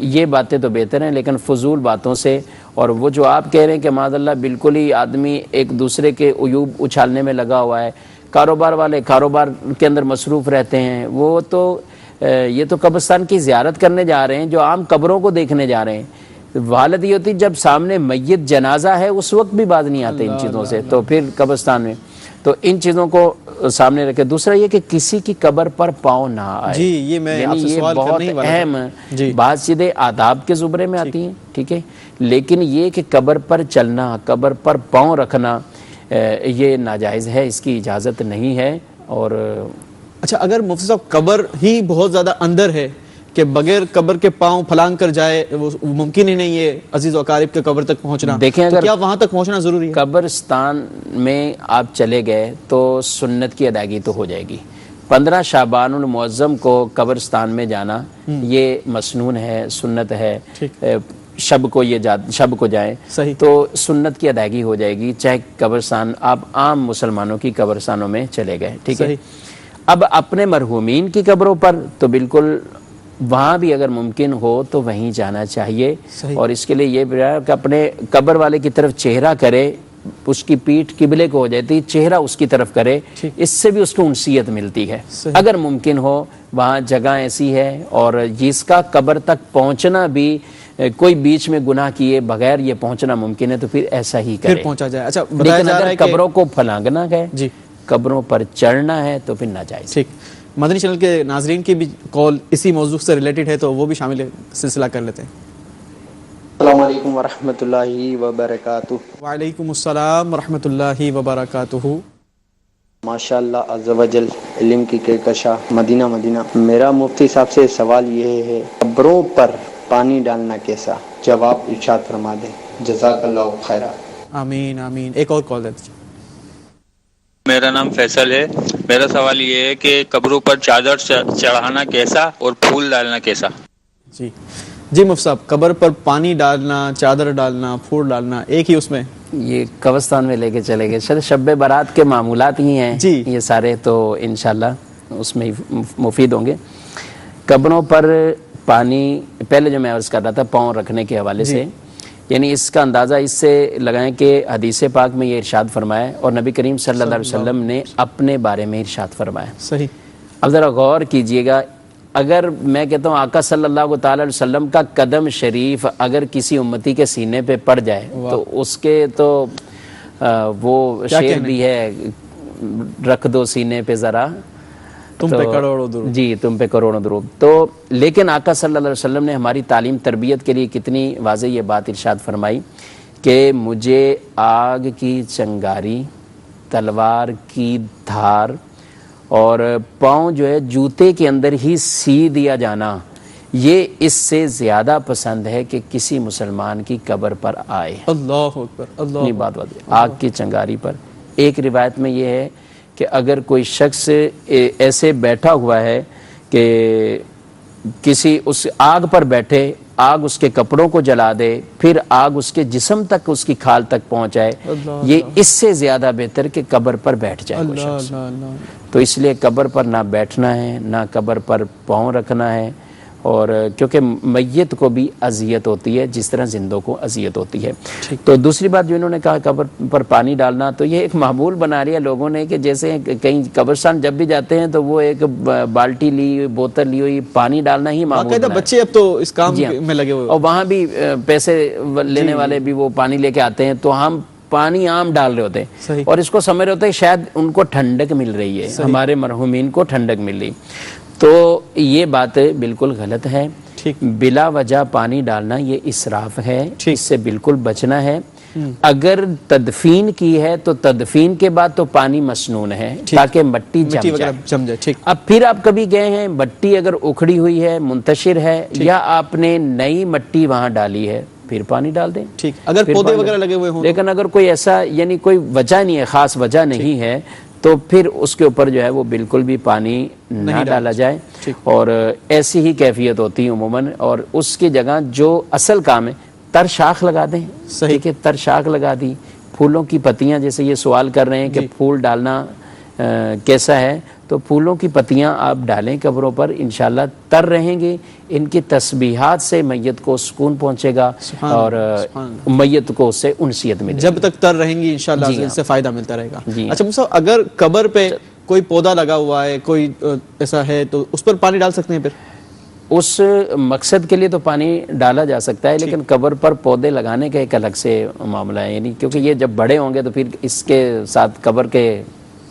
یہ باتیں تو بہتر ہیں، لیکن فضول باتوں سے، اور وہ جو آپ کہہ رہے ہیں کہ معاذ اللہ بالکل ہی آدمی ایک دوسرے کے عیوب اچھالنے میں لگا ہوا ہے، کاروبار والے کاروبار کے اندر مصروف رہتے ہیں، وہ تو یہ تو قبرستان کی زیارت کرنے جا رہے ہیں، جو عام قبروں کو دیکھنے جا رہے ہیں. حالت یہ ہوتی جب سامنے میت جنازہ ہے اس وقت بھی باز نہیں آتے ان چیزوں سے، تو پھر قبرستان میں تو ان چیزوں کو سامنے رکھے. دوسرا یہ کہ کسی کی قبر پر پاؤں نہ آئے. جی یہ میں آپ سے سوال بہت کرنے ہی والا اہم بات چیزیں آداب کے زمرے میں آتی ہیں، ٹھیک ہے، لیکن یہ کہ قبر پر چلنا، قبر پر پاؤں رکھنا یہ ناجائز ہے، اس کی اجازت نہیں ہے. اور اچھا اگر مفتی صاحب قبر ہی بہت زیادہ اندر ہے کہ بغیر قبر کے پاؤں پھلانگ کر جائے، وہ ممکن ہی نہیں ہے عزیز و اقارب کے قبر تک پہنچنا، دیکھیں تو اگر کیا وہاں تک پہنچنا ضروری ہے؟ قبرستان میں آپ چلے گئے تو سنت کی ادائیگی تو ہو جائے گی. 15 شعبان المعظم کو قبرستان میں جانا یہ مسنون ہے، سنت ہے. شب کو جائیں تو سنت کی ادائیگی ہو جائے گی، چاہے قبرستان آپ عام مسلمانوں کی قبرستانوں میں چلے گئے، ٹھیک ہے. اب اپنے مرحومین کی قبروں پر تو بالکل وہاں بھی اگر ممکن ہو تو وہیں جانا چاہیے. اور اس کے لیے یہ بھی کہ اپنے قبر والے کی طرف چہرہ کرے، اس کی پیٹھ قبلے کو ہو جاتی، چہرہ اس کی طرف کرے، اس سے بھی اس کو انسیت ملتی ہے. اگر ممکن ہو وہاں جگہ ایسی ہے، اور جس کا قبر تک پہنچنا بھی کوئی بیچ میں گناہ کیے بغیر یہ پہنچنا ممکن ہے تو پھر ایسا ہی کرے، پھر پہنچا جائے. اچھا لیکن اگر قبروں کو پھلانگنا ہے، قبروں پر چڑھنا ہے تو پھر ناجائز. ٹھیک. مدنی چینل کے ناظرین کی بھی کال اسی موضوع سے ریلیٹڈ ہے تو وہ بھی شامل سلسلہ کر لیتے ہیں. السلام علیکم ورحمۃ اللہ وبرکاتہ. وعلیکم السلام ورحمۃ اللہ وبرکاتہ. ماشاء اللہ عز و جل، علم کی کہکشاں مدینہ. میرا مفتی صاحب سے سوال یہ ہے، قبروں پر پانی ڈالنا کیسا؟ جواب ارشاد فرما دیں، جزاک اللہ خیرا. آمین آمین. ایک اور کال دیتے. میرا نام فیصل ہے. میرا سوال یہ ہے کہ قبروں پر چادر چڑھانا کیسا اور پھول ڈالنا کیسا؟ جی مفتی صاحب، قبر پر پانی ڈالنا، چادر ڈالنا، پھول ڈالنا ایک ہی اس میں؟ یہ قبرستان میں لے کے چلے گئے، شب برات کے معمولات ہی ہیں یہ سارے، تو انشاءاللہ اس میں مفید ہوں گے. قبروں پر پانی، پہلے جو میں عرض کر رہا تھا پاؤں رکھنے کے حوالے سے، یعنی اس کا اندازہ اس سے لگائیں کہ حدیث پاک میں یہ ارشاد فرمایا اور نبی کریم صلی اللہ علیہ وسلم نے اپنے بارے میں ارشاد فرمایا. صحیح. اب ذرا غور کیجئے گا، اگر میں کہتا ہوں آقا صلی اللہ تعالی علیہ وسلم کا قدم شریف اگر کسی امتی کے سینے پہ پڑ جائے تو اس کے تو وہ شعر بھی ہے، رکھ دو سینے پہ ذرا تم پہ کروڑوں درود. جی تم پہ کروڑوں درود. تو لیکن آقا صلی اللہ علیہ وسلم نے ہماری تعلیم تربیت کے لیے کتنی واضح یہ بات ارشاد فرمائی کہ مجھے آگ کی چنگاری، تلوار کی دھار اور پاؤں جو ہے جوتے کے اندر ہی سی دیا جانا، یہ اس سے زیادہ پسند ہے کہ کسی مسلمان کی قبر پر آئے. اللہ اکبر. اللہ بات آگ کی چنگاری پر. ایک روایت میں یہ ہے کہ اگر کوئی شخص ایسے بیٹھا ہوا ہے کہ کسی اس آگ پر بیٹھے، آگ اس کے کپڑوں کو جلا دے، پھر آگ اس کے جسم تک، اس کی کھال تک پہنچائے، یہ اس سے زیادہ بہتر کہ قبر پر بیٹھ جائے وہ شخص. تو اس لیے قبر پر نہ بیٹھنا ہے، نہ قبر پر پاؤں رکھنا ہے. اور کیونکہ میت کو بھی اذیت ہوتی ہے جس طرح زندوں کو اذیت ہوتی ہے. تو دوسری بات جو انہوں نے کہا قبر پر پانی ڈالنا، تو یہ ایک معمول بنا رہی ہے لوگوں نے کہ جیسے کہیں قبرستان جب بھی جاتے ہیں تو وہ ایک بالٹی لی، بوتل لی ہوئی، پانی ڈالنا ہی معمول بنا ہے. بچے اب تو اس کام میں لگے ہوئے، اور وہاں بھی پیسے لینے والے بھی وہ پانی لے کے آتے ہیں، تو ہم پانی عام ڈال رہے ہوتے ہیں اور اس کو سمجھ رہے ہوتے ہیں شاید ان کو ٹھنڈک مل رہی ہے، ہمارے مرحومین کو ٹھنڈک مل رہی. تو یہ بات بالکل غلط ہے. بلا وجہ پانی ڈالنا یہ اسراف ہے، اس سے بالکل بچنا ہے. اگر تدفین کی ہے تو تدفین کے بعد تو پانی مسنون ہے تاکہ مٹی جم جائے. اب پھر آپ کبھی گئے ہیں، مٹی اگر اکھڑی ہوئی ہے، منتشر ہے، یا آپ نے نئی مٹی وہاں ڈالی ہے، پھر پانی ڈال دیں. اگر پودے وغیرہ لگے ہوئے ہوں، لیکن اگر کوئی ایسا یعنی کوئی وجہ نہیں ہے، خاص وجہ نہیں ہے، تو پھر اس کے اوپر جو ہے وہ بالکل بھی پانی نہ ڈالا جائے. اور ایسی ہی کیفیت ہوتی ہے عموماً. اور اس کی جگہ جو اصل کام ہے، تر شاخ لگا دیں. ٹھیک ہے، تر شاخ لگا دی. پھولوں کی پتیاں، جیسے یہ سوال کر رہے ہیں کہ پھول ڈالنا کیسا ہے، تو پھولوں کی پتیاں آپ ڈالیں قبروں پر، انشاءاللہ تر رہیں گے. ان کی تسبیحات سے میت کو سکون پہنچے گا اور میت کو اس سے انسیت ملے گی. جب تک تر رہیں گی انشاءاللہ اس سے فائدہ ملتا رہے گا. اچھا مصطفیٰ، اگر قبر پہ کوئی پودا لگا ہوا ہے، کوئی ایسا ہے، تو اس پر پانی ڈال سکتے ہیں؟ پھر اس مقصد کے لیے تو پانی ڈالا جا سکتا ہے، لیکن قبر پر پودے لگانے کا ایک الگ سے معاملہ ہے. یعنی کیونکہ یہ جب بڑے ہوں گے تو پھر اس کے ساتھ قبر کے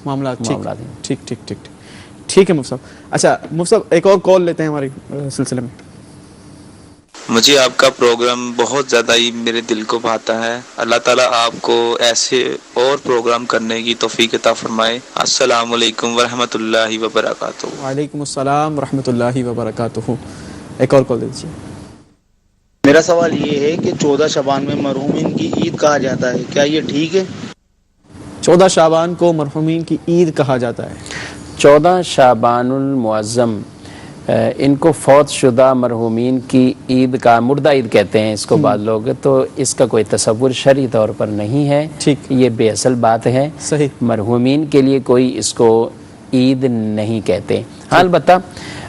معاملات ہیں. ٹھیک ہے مفتی صاحب. اچھا مفتی صاحب، ایک اور کال لیتے ہیں ہمارے سلسلے میں. مجھے آپ کا پروگرام بہت زیادہ ہی میرے دل کو بھاتا ہے. اللہ تعالیٰ آپ کو ایسے اور پروگرام کرنے کی توفیق عطا فرمائے. السلام علیکم ورحمۃ اللہ وبرکاتہ. وعلیکم السلام ورحمۃ اللہ وبرکاتہ. ایک اور کال دیجیے. میرا سوال یہ ہے کہ 14 شعبان میں مرحومین کی عید کہا جاتا ہے، کیا یہ ٹھیک ہے؟ 14 شعبان کو مرحومین کی عید کہا جاتا ہے. 14 شعبان المعظم ان کو فوت شدہ مرحومین کی عید کا مردہ عید کہتے ہیں اس کو بعض لوگ. تو اس کا کوئی تصور شرعی طور پر نہیں ہے. یہ بے اصل بات ہے. مرحومین کے لیے کوئی اس کو عید نہیں کہتے. البتہ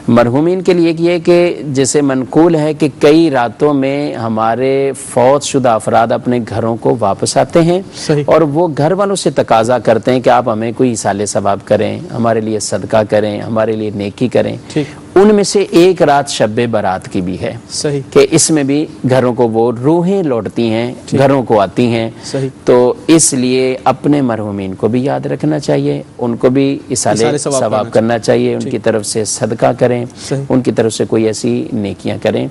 مرحومین کے لیے یہ کہ جیسے منقول ہے کہ کئی راتوں میں ہمارے فوت شدہ افراد اپنے گھروں کو واپس آتے ہیں اور وہ گھر والوں سے تقاضا کرتے ہیں کہ آپ ہمیں کوئی ایصال ثواب کریں، ہمارے لیے صدقہ کریں، ہمارے لیے نیکی کریں. ان میں سے ایک رات شب برات کی بھی ہے کہ اس میں بھی گھروں کو وہ روحیں لوٹتی ہیں، گھروں کو آتی ہیں. تو اس لیے اپنے مرحومین کو بھی یاد رکھنا چاہیے، ان کو بھی ایصال ثواب کرنا چاہیے، ان کی طرف سے صدقہ کریں، ان کی طرف سے کوئی ایسی نیکیاں کریں.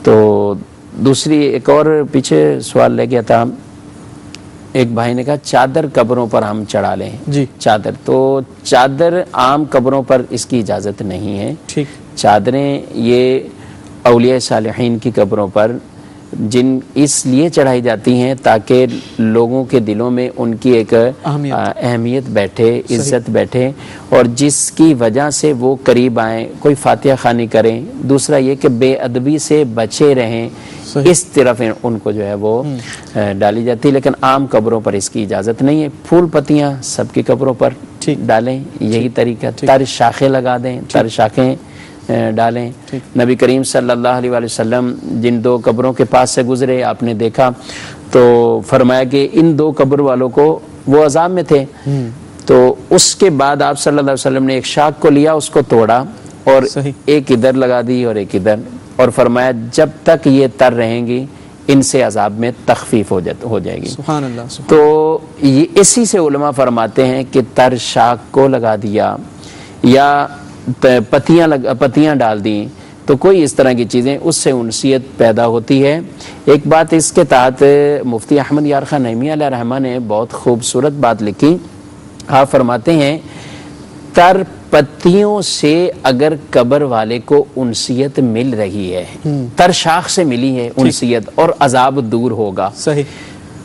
تو دوسری ایک اور پیچھے سوال لے گیا تھا، ایک بھائی نے کہا چادر قبروں پر ہم چڑھا لیں. چادر، تو چادر عام قبروں پر اس کی اجازت نہیں ہے. چادریں یہ اولیاء صالحین کی قبروں پر جن اس لیے چڑھائی جاتی ہیں تاکہ لوگوں کے دلوں میں ان کی ایک اہمیت بیٹھے، عزت بیٹھے، اور جس کی وجہ سے وہ قریب آئیں، کوئی فاتحہ خوانی کریں. دوسرا یہ کہ بے ادبی سے بچے رہیں، اس طرف ان کو جو ہے وہ ڈالی جاتی ہے. لیکن عام قبروں پر اس کی اجازت نہیں ہے. پھول پتیاں سب کی قبروں پر ڈالیں، یہی طریقہ. تر شاخیں لگا دیں، تر شاخیں ڈالیں. نبی کریم صلی اللہ علیہ وآلہ وسلم جن 2 قبروں کے پاس سے گزرے، آپ نے دیکھا تو فرمایا کہ ان 2 قبر والوں کو وہ عذاب میں تھے. تو اس کے بعد آپ صلی اللہ علیہ وسلم نے ایک شاخ کو لیا، اس کو توڑا اور ایک ادھر لگا دی اور ایک ادھر، اور فرمایا جب تک یہ تر رہیں گی ان سے عذاب میں تخفیف ہو جائے گی. سبحان اللہ. تو یہ اسی سے علماء فرماتے ہیں کہ تر شاخ کو لگا دیا یا پتیاں ڈال دیں تو کوئی اس طرح کی چیزیں، اس سے انسیت پیدا ہوتی ہے. ایک بات اس کے تحت مفتی احمد یار خان نعیمی علیہ رحمہ نے بہت خوبصورت بات لکھی. آپ فرماتے ہیں تر پتیوں سے اگر قبر والے کو انسیت مل رہی ہے، تر شاخ سے ملی ہے انسیت، اور عذاب دور ہوگا.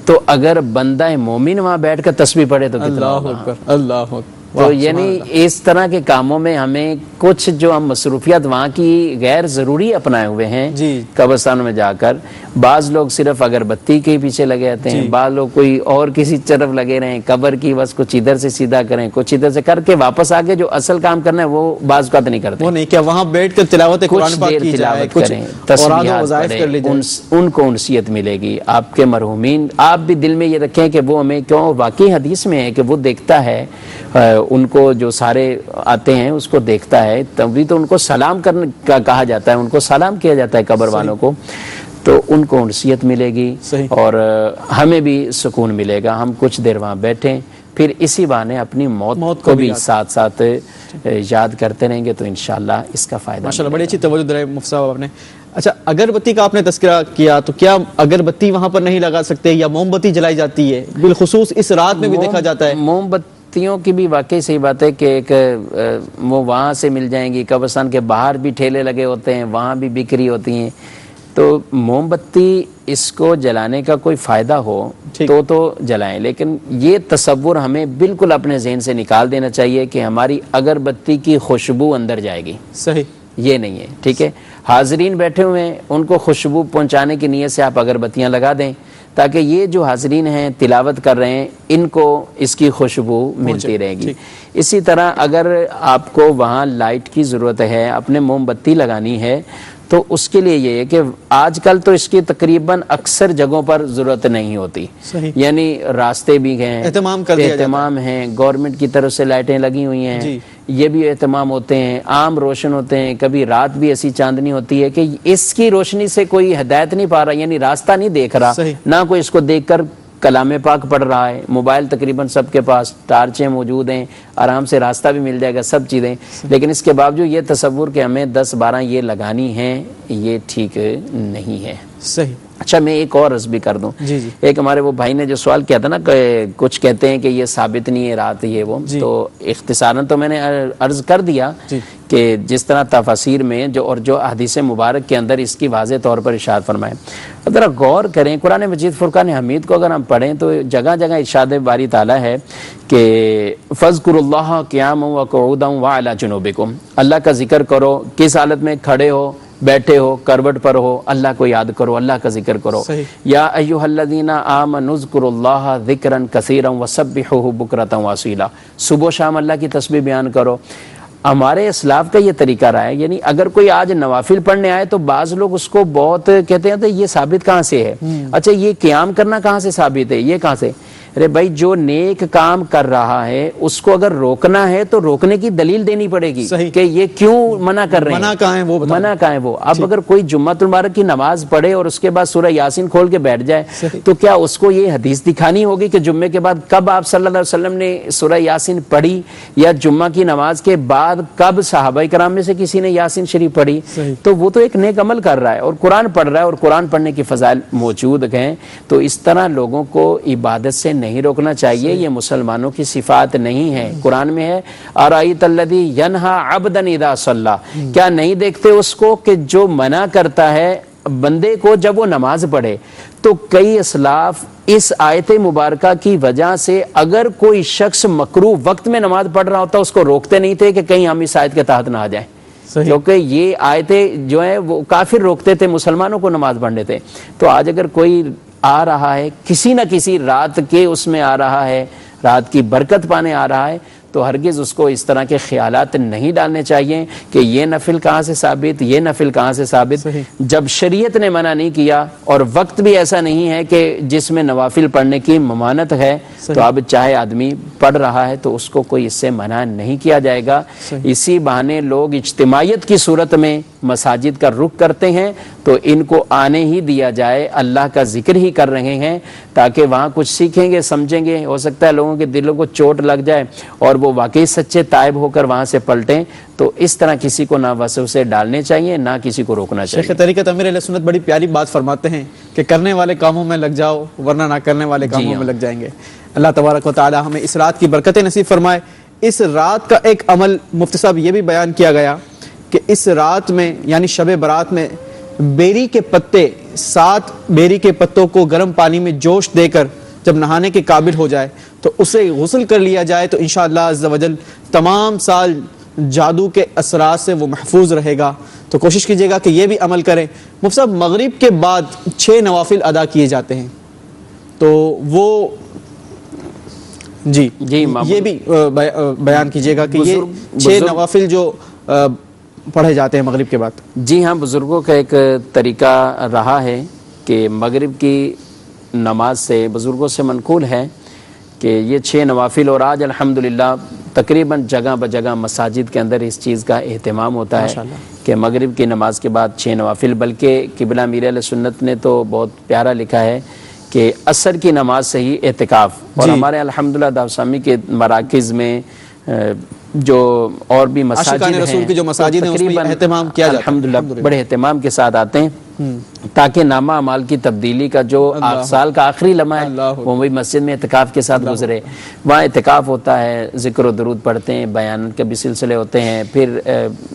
تو اگر بندہ مومن وہاں بیٹھ کر تسبیح پڑھے تو کتنا ہوگا. اللہ تو یعنی اس طرح کے کاموں میں ہمیں کچھ جو ہم مصروفیات وہاں کی غیر ضروری اپنائے ہوئے ہیں قبرستانوں میں جا کر، بعض لوگ صرف اگربتی کے پیچھے لگے رہتے ہیں، بعض لوگ کوئی اور کسی طرف لگے رہے ہیں قبر کی، بس کچھ ادھر سے سیدھا کریں، کچھ ادھر سے کر کے واپس آگے جو اصل کام کرنا ہے وہ بعض اوقات نہیں کرتے، وہ نہیں کیا وہاں بیٹھ کر تلاوت قرآن پاک کی جائے، کچھ تسبیحات پڑھیں، ان کو انسیت ملے گی۔ آپ کے مرحومین، آپ بھی دل میں یہ رکھیں کہ وہ ہمیں کیوں، واقعی حدیث میں ہے کہ وہ دیکھتا ہے ان کو، جو سارے آتے ہیں اس کو دیکھتا ہے، تبھی تو ان کو سلام کرنے کا کہا جاتا ہے، ان کو سلام کیا جاتا ہے قبر والوں کو، تو ان کو انسیت ملے گی اور ہمیں بھی سکون ملے گا۔ ہم کچھ دیر وہاں بیٹھیں، پھر اسی بہانے اپنی موت کو بھی ساتھ ساتھ یاد کرتے رہیں گے تو انشاءاللہ اس کا فائدہ۔ ماشاءاللہ بڑی اچھی توجہ دلائی مفتی صاحب آپ نے۔ اچھا، اگربتی کا آپ نے تذکرہ کیا، تو کیا اگربتی وہاں پر نہیں لگا سکتے یا موم بتی جلائی جاتی ہے؟ بالخصوص اس رات میں بھی دیکھا جاتا ہے موم بتیوں کی بھی واقعی صحیح بات ہے کہ ایک وہ وہاں سے مل جائیں گی، قبرستان کے باہر بھی ٹھیلے لگے ہوتے ہیں، وہاں بھی بکری ہوتی ہیں، تو موم بتی اس کو جلانے کا کوئی فائدہ ہو تو جلائیں، لیکن یہ تصور ہمیں بالکل اپنے ذہن سے نکال دینا چاہیے کہ ہماری اگربتی کی خوشبو اندر جائے گی، صحیح یہ نہیں ہے، ٹھیک ہے۔ حاضرین بیٹھے ہوئے ہیں، ان کو خوشبو پہنچانے کی نیت سے آپ اگربتیاں لگا دیں تاکہ یہ جو حاضرین ہیں تلاوت کر رہے ہیں ان کو اس کی خوشبو ملتی رہے گی۔ اسی طرح اگر آپ کو وہاں لائٹ کی ضرورت ہے، اپنے موم بتی لگانی ہے، تو اس کے لیے یہ ہے کہ آج کل تو اس کی تقریباً اکثر جگہوں پر ضرورت نہیں ہوتی، یعنی راستے بھی ہیں، اہتمام ہیں، گورنمنٹ کی طرف سے لائٹیں لگی ہوئی ہیں، یہ بھی اہتمام ہوتے ہیں، عام روشن ہوتے ہیں، کبھی رات بھی ایسی چاندنی ہوتی ہے کہ اس کی روشنی سے کوئی ہدایت نہیں پا رہا، یعنی راستہ نہیں دیکھ رہا، نہ کوئی اس کو دیکھ کر کلام پاک پڑھ رہا ہے، موبائل تقریباً سب کے پاس، ٹارچیں موجود ہیں، آرام سے راستہ بھی مل جائے گا، سب چیزیں، لیکن اس کے باوجود یہ تصور کہ ہمیں 10-12 یہ لگانی ہیں، یہ ٹھیک نہیں ہے۔ صحیح۔ اچھا، میں ایک اور عرض بھی کر دوں، ایک ہمارے وہ بھائی نے جو سوال کیا تھا نا کہ کچھ کہتے ہیں کہ یہ ثابت نہیں ہے رات یہ وہ، تو اختصاراً تو میں نے عرض کر دیا کہ جس طرح تفاسیر میں جو حدیث مبارک کے اندر اس کی واضح طور پر ارشاد فرمائے، ذرا غور کریں قرآن مجید فرقان حمید کو اگر ہم پڑھیں تو جگہ جگہ ارشاد باری تعالیٰ ہے کہ فَاذْكُرُوا اللَّهَ قِيَامًا وَقُعُودًا وَعَلَىٰ جُنُوبِكُمْ، اللہ کا ذکر کرو، کس حالت میں؟ کھڑے ہو، بیٹھے ہو، کروٹ پر ہو، اللہ کو یاد کرو، اللہ کا ذکر کرو۔ یا ایھا الذین آمنوا اذکروا اللہ ذکرا کثیرا وسبحوہ بکرۃ واسیلا، صبح و شام اللہ کی تسبیح بیان کرو۔ ہمارے اسلاف کا یہ طریقہ رہا ہے، یعنی اگر کوئی آج نوافل پڑھنے آئے تو بعض لوگ اس کو بہت کہتے ہیں تو یہ ثابت کہاں سے ہے؟ اچھا، یہ قیام کرنا کہاں سے ثابت ہے؟ یہ کہاں سے؟ ارے بھائی، جو نیک کام کر رہا ہے اس کو اگر روکنا ہے تو روکنے کی دلیل دینی پڑے گی کہ یہ کیوں منع کر رہے ہیں، منع کہاں ہے وہ۔ اب اگر کوئی جمعۃ المبارک کی نماز پڑھے اور اس کے بعد سورہ یاسین کھول کے بیٹھ جائے تو کیا اس کو یہ حدیث دکھانی ہوگی کہ جمعے کے بعد کب آپ صلی اللہ علیہ وسلم نے سورہ یاسین پڑھی، یا جمعہ کی نماز کے بعد کب صحابہ کرام میں سے کسی نے یاسین شریف پڑھی؟ تو وہ تو ایک نیک عمل کر رہا ہے اور قرآن پڑھ رہا ہے، اور قرآن پڑھنے کی فضائل موجود ہیں، تو اس طرح لوگوں کو عبادت سے نہیں روکنا چاہیے، یہ مسلمانوں کی صفات نہیں ہے۔ قرآن میں ہے ارأیت الذی ینہا عبدا اذا صلی، کیا نہیں دیکھتے اس کو کہ جو منع کرتا ہے بندے کو جب وہ نماز پڑھے؟ تو کئی اسلاف اس آیت مبارکہ کی وجہ سے اگر کوئی شخص مکروہ وقت میں نماز پڑھ رہا ہوتا اس کو روکتے نہیں تھے کہ کہیں ہم اس آیت کے تحت نہ آ جائیں، کیونکہ یہ آیتیں جو ہیں وہ کافر روکتے تھے مسلمانوں کو نماز پڑھنے تھے۔ تو آج اگر کوئی آ رہا ہے، کسی نہ کسی رات کے اس میں آ رہا ہے، رات کی برکت پانے آ رہا ہے، تو ہرگز اس کو اس طرح کے خیالات نہیں ڈالنے چاہیے کہ یہ نفل کہاں سے ثابت، یہ نفل کہاں سے ثابت۔ جب شریعت نے منع نہیں کیا اور وقت بھی ایسا نہیں ہے کہ جس میں نوافل پڑھنے کی ممانت ہے، تو اب چاہے آدمی پڑھ رہا ہے تو اس کو کوئی اس سے منع نہیں کیا جائے گا۔ اسی بہانے لوگ اجتماعیت کی صورت میں مساجد کا رخ کرتے ہیں تو ان کو آنے ہی دیا جائے، اللہ کا ذکر ہی کر رہے ہیں تاکہ وہاں کچھ سیکھیں گے، سمجھیں گے، ہو سکتا ہے لوگوں کے دلوں کو چوٹ لگ جائے اور وہ واقعی سچے تائب ہو کر وہاں سے پلٹیں۔ تو اس طرح کسی کو نہ وسوسے ڈالنے چاہیے، نہ کسی کو روکنا چاہیے۔ شیخ طریقت امیر اہل سنت بڑی پیاری بات فرماتے ہیں کہ کرنے والے کاموں میں لگ جاؤ ورنہ نہ کرنے والے کاموں میں لگ جائیں گے۔ اللہ تبارک و تعالی ہمیں اس رات کی برکتیں نصیب فرمائے۔ اس رات کا ایک عمل مفتی صاحب یہ بھی بیان کیا گیا کہ اس رات میں یعنی شب برات میں بیری کے پتے، 7 بیری کے پتوں کو گرم پانی میں جوش دے کر جب نہانے کے قابل ہو جائے تو اسے غسل کر لیا جائے تو انشاءاللہ عز و جل تمام سال جادو کے اثرات سے وہ محفوظ رہے گا. تو کوشش کیجیے گا کہ یہ بھی عمل کریں. مفتی صاحب مغرب کے بعد 6 نوافل ادا کیے جاتے ہیں تو وہ جی یہ بھی بیان کیجیے گا کہ یہ 6 نوافل جو پڑھے جاتے ہیں مغرب کے بعد. جی ہاں، بزرگوں کا ایک طریقہ رہا ہے کہ مغرب کی نماز سے بزرگوں سے منقول ہے کہ یہ 6 نوافل، اور آج الحمدللہ تقریباً جگہ بجگہ مساجد کے اندر اس چیز کا اہتمام ہوتا ہے کہ مغرب کی نماز کے بعد 6 نوافل. بلکہ قبلہ امیر اہل سنت نے تو بہت پیارا لکھا ہے کہ عصر کی نماز سے ہی اعتکاف. اور ہمارے الحمدللہ دعوسامی کے مراکز میں جو اور بھی مساجد ہیں، رسول کی جو مساجد ہیں اس میں اہتمام کیا جاتا ہے الحمدللہ بڑے اہتمام کے ساتھ آتے ہیں تاکہ نامہ اعمال کی تبدیلی کا جو سال کا آخری لمحہ ہے وہ بھی مسجد میں اعتکاف کے ساتھ گزرے. وہاں اعتکاف ہوتا ہے، ذکر و درود پڑھتے ہیں، بیان کے بھی سلسلے ہوتے ہیں، پھر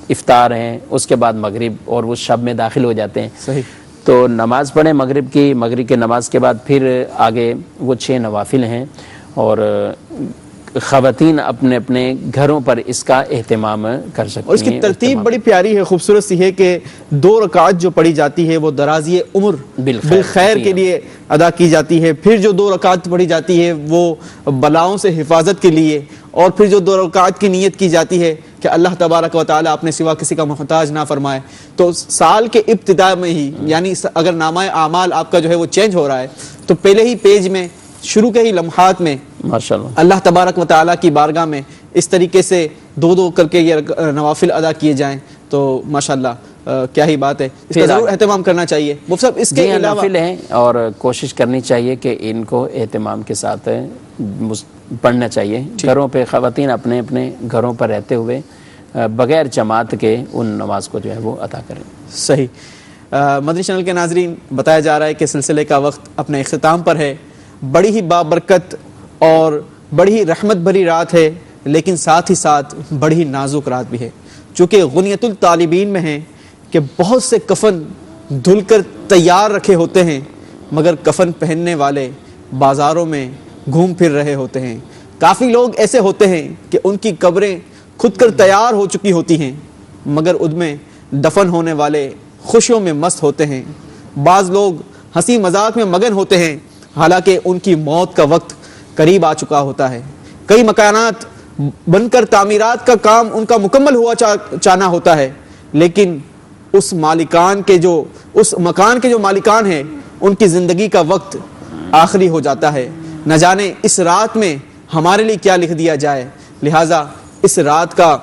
افطار ہیں، اس کے بعد مغرب اور وہ شب میں داخل ہو جاتے ہیں. صحیح. تو نماز پڑھیں مغرب کی نماز کے بعد پھر آگے وہ 6 نوافل ہیں. اور خواتین اپنے اپنے گھروں پر اس کا اہتمام کر سکتی ہیں. اور اس کی ترتیب بڑی پیاری ہے، خوبصورت سی ہے کہ 2 رکعت جو پڑھی جاتی ہے وہ درازی عمر بالخیر کے لیے ادا کی جاتی ہے. پھر جو 2 رکعت پڑھی جاتی ہے وہ بلاؤں سے حفاظت کے لیے، اور پھر جو 2 رکعت کی نیت کی جاتی ہے کہ اللہ تبارک و تعالیٰ اپنے سوا کسی کا محتاج نہ فرمائے. تو سال کے ابتدا میں ہی، یعنی اگر نامہ اعمال آپ کا جو ہے وہ چینج ہو رہا ہے تو پہلے ہی پیج میں شروع کے ہی لمحات میں ماشاءاللہ اللہ تبارک و تعالیٰ کی بارگاہ میں اس طریقے سے 2 کر کے یہ نوافل ادا کیے جائیں تو ماشاءاللہ کیا ہی بات ہے. اس کا ضرور اہتمام کرنا چاہیے. مفتی صاحب اس کے علاوہ نوافل ہیں اور کوشش کرنی چاہیے کہ ان کو اہتمام کے ساتھ پڑھنا چاہیے. گھروں پہ خواتین اپنے اپنے گھروں پر رہتے ہوئے بغیر جماعت کے ان نماز کو جو ہے وہ ادا کریں. صحیح. مدنی چینل کے ناظرین، بتایا جا رہا ہے کہ سلسلے کا وقت اپنے اختتام پر ہے. بڑی ہی بابرکت اور بڑی ہی رحمت بھری رات ہے، لیکن ساتھ ہی ساتھ بڑی ہی نازک رات بھی ہے. چونکہ غنیت الطالبین میں ہے کہ بہت سے کفن دھل کر تیار رکھے ہوتے ہیں مگر کفن پہننے والے بازاروں میں گھوم پھر رہے ہوتے ہیں. کافی لوگ ایسے ہوتے ہیں کہ ان کی قبریں خود کر تیار ہو چکی ہوتی ہیں مگر ان میں دفن ہونے والے خوشیوں میں مست ہوتے ہیں. بعض لوگ ہنسی مذاق میں مگن ہوتے ہیں حالانکہ ان کی موت کا وقت قریب آ چکا ہوتا ہے. کئی مکانات بن کر تعمیرات کا کام ان کا مکمل ہوا چانا ہوتا ہے، لیکن اس مکان کے جو مالکان ہیں ان کی زندگی کا وقت آخری ہو جاتا ہے. نہ جانے اس رات میں ہمارے لیے کیا لکھ دیا جائے. لہٰذا اس رات کا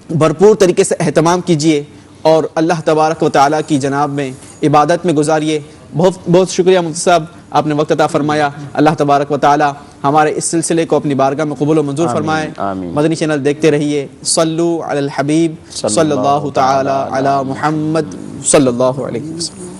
بھرپور طریقے سے اہتمام کیجیے اور اللہ تبارک و تعالیٰ کی جناب میں عبادت میں گزاریے. بہت بہت شکریہ مفتی صاحب، آپ نے وقت عطا فرمایا. اللہ تبارک و تعالیٰ ہمارے اس سلسلے کو اپنی بارگاہ میں قبول و منظور فرمائے. مدنی چینل دیکھتے رہیے. صلو علی الحبیب صلی اللہ تعالی علی محمد صلی اللہ علیہ وسلم.